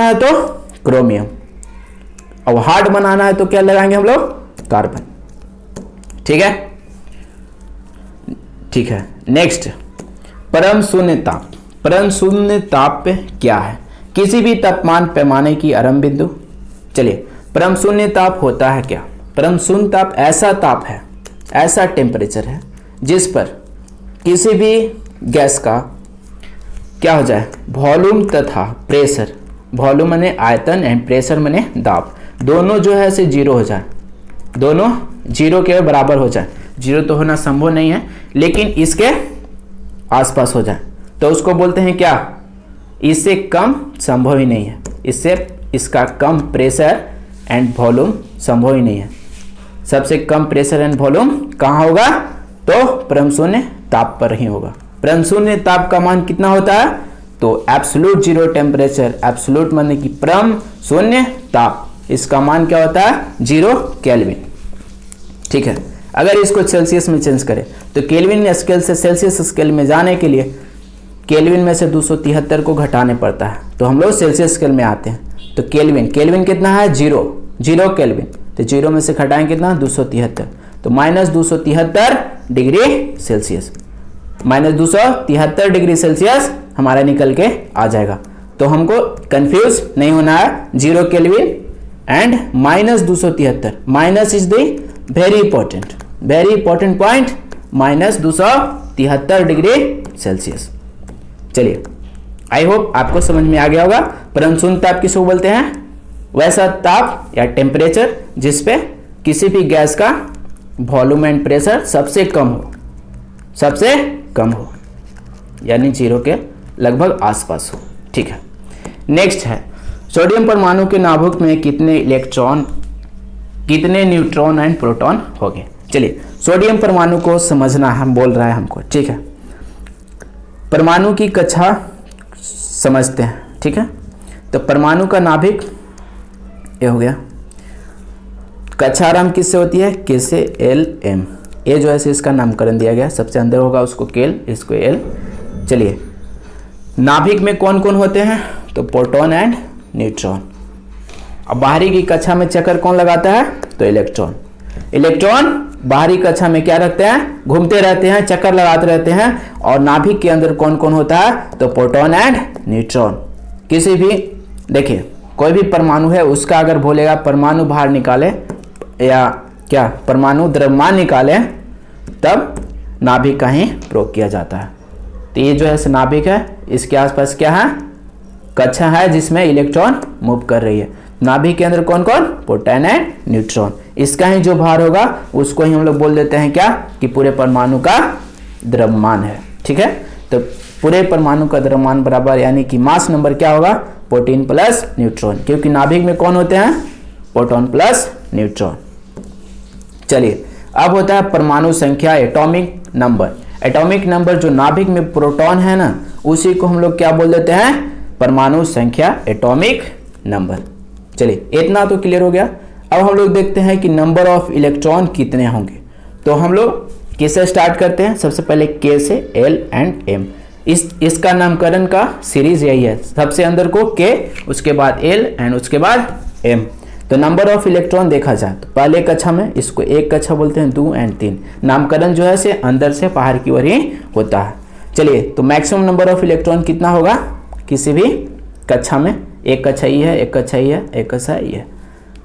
है तो क्रोमियम, और हार्ड बनाना है तो क्या लगाएंगे हम लोग? कार्बन। ठीक है, ठीक है। नेक्स्ट, परम शून्य ताप। परम शून्य ताप क्या है? किसी भी तापमान पैमाने की आरंभ बिंदु। चलिए, परम शून्य ताप होता है क्या? परम शून्य ताप ऐसा ताप है, ऐसा टेम्परेचर है जिस पर किसी भी गैस का क्या हो जाए? वॉल्यूम तथा प्रेशर, वॉल्यूम माने आयतन एंड प्रेशर माने दाब, दोनों जो है से जीरो हो जाए। दोनों जीरो के बराबर हो जाए, जीरो तो होना संभव नहीं है लेकिन इसके आसपास हो जाए तो उसको बोलते हैं क्या, इससे कम संभव ही नहीं है, इससे इसका कम प्रेशर एंड वॉल्यूम संभव ही नहीं है। सबसे कम प्रेशर एंड वॉल्यूम कहाँ होगा, तो परम शून्य ताप पर ही होगा। परम शून्य ताप का मान कितना होता है, तो एब्सोल्यूट जीरो टेम्परेचर, एब्सोल्यूट माने कि परम शून्य ताप, इसका मान क्या होता है 0 केल्विन। ठीक है, अगर इसको सेल्सियस में चेंज करें तो केल्विन स्केल से सेल्सियस स्केल में जाने के लिए केल्विन में से 273 को घटाने पड़ता है, तो हम लोग सेल्सियस स्केल में आते हैं। तो केल्विन कितना है 0 केल्विन, तो 0 में से घटाएं कितना 273, तो -273 डिग्री सेल्सियस, -273 डिग्री सेल्सियस हमारा निकल के आ जाएगा। तो हमको कंफ्यूज नहीं होना है, 0 kelvin and -273, minus is the very important point, -273 degree Celsius. चलिए, आई होप आपको समझ में आ गया होगा। परम शून्य ताप किसको बोलते हैं, वैसा ताप या टेम्परेचर जिसपे किसी भी गैस का वॉल्यूम एंड प्रेशर सबसे कम हो, यानी 0 के लगभग आसपास हो। ठीक है, नेक्स्ट है सोडियम परमाणु के नाभिक में कितने इलेक्ट्रॉन, कितने न्यूट्रॉन एंड प्रोटॉन होंगे। चलिए, सोडियम परमाणु को समझना हम बोल रहा है हमको। ठीक है, परमाणु की कक्षा समझते हैं। ठीक है, तो परमाणु का नाभिक ये हो गया, कक्षा आरंभ किससे होती है, के से एल एम, ये जो है इसका नामकरण दिया गया, सबसे अंदर होगा उसको केल, इसको एल। चलिए, नाभिक में कौन कौन होते हैं, तो प्रोटॉन एंड न्यूट्रॉन। अब बाहरी की कक्षा में चक्कर कौन लगाता है, तो इलेक्ट्रॉन बाहरी कक्षा में क्या रखते हैं, घूमते रहते हैं, चक्कर लगाते रहते हैं। और नाभिक के अंदर कौन कौन होता है, तो प्रोटॉन एंड न्यूट्रॉन। किसी भी देखिए कोई भी परमाणु है उसका अगर बोलेगा परमाणु बाहर निकाले या क्या परमाणु द्रव्यमान निकाले, तब नाभिक का ही प्रयोग किया जाता है। तो ये जो है नाभिक है, इसके आसपास क्या है, कक्षा है जिसमें इलेक्ट्रॉन मूव कर रही है। नाभिक के अंदर कौन कौन, प्रोटॉन एंड न्यूट्रॉन। इसका ही जो भार होगा उसको ही हम लोग बोल देते हैं क्या, कि पूरे परमाणु का द्रव्यमान है। ठीक है, तो पूरे परमाणु का द्रव्यमान बराबर यानी कि मास नंबर क्या होगा, प्रोटॉन प्लस न्यूट्रॉन, क्योंकि नाभिक में कौन होते हैं, प्रोटॉन प्लस न्यूट्रॉन। चलिए, अब होता है परमाणु संख्या, एटॉमिक नंबर। एटॉमिक नंबर जो नाभिक में प्रोटॉन है ना, उसी को हम लोग क्या बोल देते हैं, परमाणु संख्या, एटॉमिक नंबर। चलिए, इतना तो क्लियर हो गया। अब हम लोग देखते हैं कि नंबर ऑफ इलेक्ट्रॉन कितने होंगे। तो हम लोग किससे स्टार्ट करते हैं, सबसे पहले के से एल एंड एम। इसका नामकरण का सीरीज यही है, सबसे अंदर को के, उसके बाद एल एंड उसके बाद एम। तो नंबर ऑफ इलेक्ट्रॉन देखा जाए तो पहले कक्षा में इसको एक कक्षा बोलते हैं, 2 एंड 3। नामकरण जो है से अंदर से बाहर की ओर ही होता है। चलिए, तो मैक्सिमम नंबर ऑफ इलेक्ट्रॉन कितना होगा किसी भी कक्षा में, एक कक्षा ही है, एक कक्षा ही है, एक कक्षा ही है,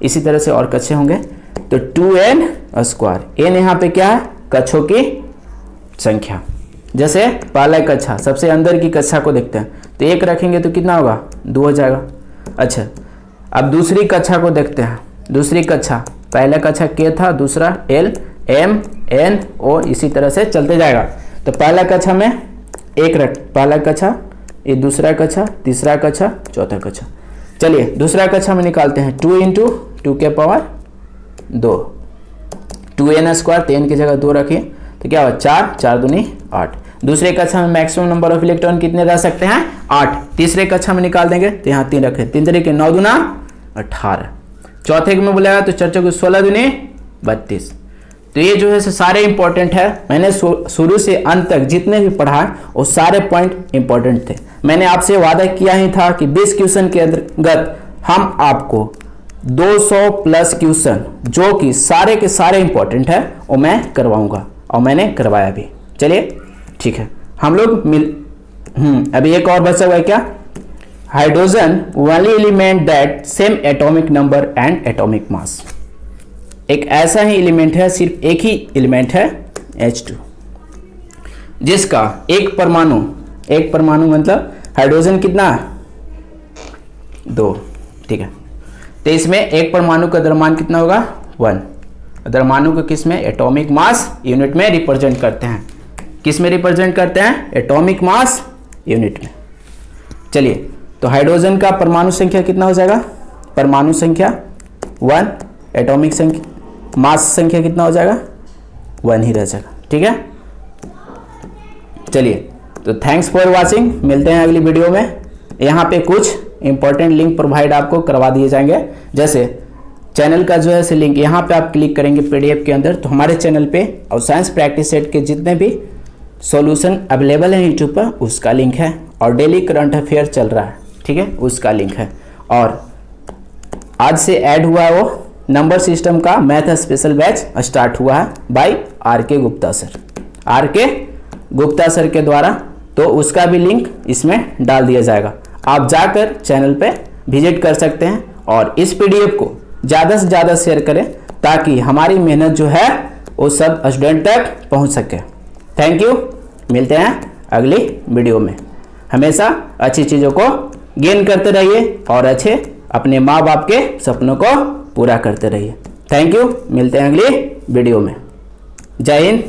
इसी तरह से और कक्षे होंगे। तो 2n², n यहाँ पे क्या है, कक्षों की संख्या। जैसे पहला कक्षा सबसे अंदर की कक्षा को देखते हैं तो एक रखेंगे तो कितना होगा, 2 हो जाएगा। अच्छा, अब दूसरी कक्षा को देखते हैं। दूसरी कक्षा, पहला कक्षा के था, दूसरा एल, एम, एन, ओ, इसी तरह से चलते जाएगा। तो पहला कक्षा में एक रख, पहला कक्षा, ये दूसरा कक्षा, तीसरा कक्षा, चौथा कक्षा। चलिए, दूसरा कक्षा में निकालते हैं, 2 × 2 के पावर 2, 2n², 3 की जगह 2 रखिए तो क्या हुआ, 4, 4 दूनी 8। दूसरे कक्षा में मैक्सिमम नंबर ऑफ इलेक्ट्रॉन कितने रह सकते हैं, 8। तीसरे कक्षा में निकाल देंगे तो यहाँ 3 रखें, 3 तरीके 9 दूना 18। चौथे में बोलेगा तो 4 × 16 दूनी 32। तो ये जो है सारे इंपॉर्टेंट है। मैंने शुरू से अंत तक जितने भी पढ़ा वो सारे पॉइंट इंपॉर्टेंट थे। मैंने आपसे वादा किया ही था कि 20 क्वेश्चन के अंतर्गत हम आपको 200 प्लस क्वेश्चन जो कि सारे के सारे इंपॉर्टेंट है वो मैं करवाऊंगा, और मैंने करवाया भी। चलिए, ठीक है, हम लोग अभी एक और बचा हुआ है क्या, hydrogen only element that same atomic number and atomic mass. एक ऐसा ही एलिमेंट है, सिर्फ एक ही एलिमेंट है H2, जिसका एक परमाणु मतलब हाइड्रोजन कितना, 2। ठीक है, तो इसमें एक परमाणु का द्रव्यमान कितना होगा, 1। द्रव्यमानों को किस में, एटॉमिक मास यूनिट में रिप्रेजेंट करते हैं। किस में रिप्रेजेंट करते हैं, एटॉमिक मास यूनिट में। चलिए, तो हाइड्रोजन का परमाणु संख्या कितना हो जाएगा, परमाणु संख्या 1, एटॉमिक संख्या मास संख्या कितना हो जाएगा, 1 ही रह जाएगा। ठीक है, चलिए, तो थैंक्स फॉर वॉचिंग, मिलते हैं अगली वीडियो में। यहाँ पे कुछ इंपॉर्टेंट लिंक प्रोवाइड आपको करवा दिए जाएंगे, जैसे चैनल का जो है से लिंक यहाँ पे आप क्लिक करेंगे पीडीएफ के अंदर, तो हमारे चैनल पे और साइंस प्रैक्टिस सेट के जितने भी सॉल्यूशन अवेलेबल है यूट्यूब पर उसका लिंक है, और डेली करंट अफेयर चल रहा है, ठीक है, उसका लिंक है। और आज से ऐड हुआ है वो नंबर सिस्टम का मैथ स्पेशल बैच स्टार्ट हुआ है by R K. Gupta sir, R K. Gupta sir के द्वारा, तो उसका भी लिंक इसमें डाल दिया जाएगा। आप जाकर चैनल पे विजिट कर सकते हैं और इस पीडीएफ को ज़्यादा से ज़्यादा शेयर करें ताकि हमारी मेहनत जो है वो सब स्टूडेंट तक पहुंच सके। थैंक यू, मिलते हैं अगली वीडियो में। हमेशा अच्छी चीज़ों को गेन करते रहिए और अच्छे अपने माँ बाप के सपनों को पूरा करते रहिए। थैंक यू, मिलते हैं अगली वीडियो में। जय हिंद,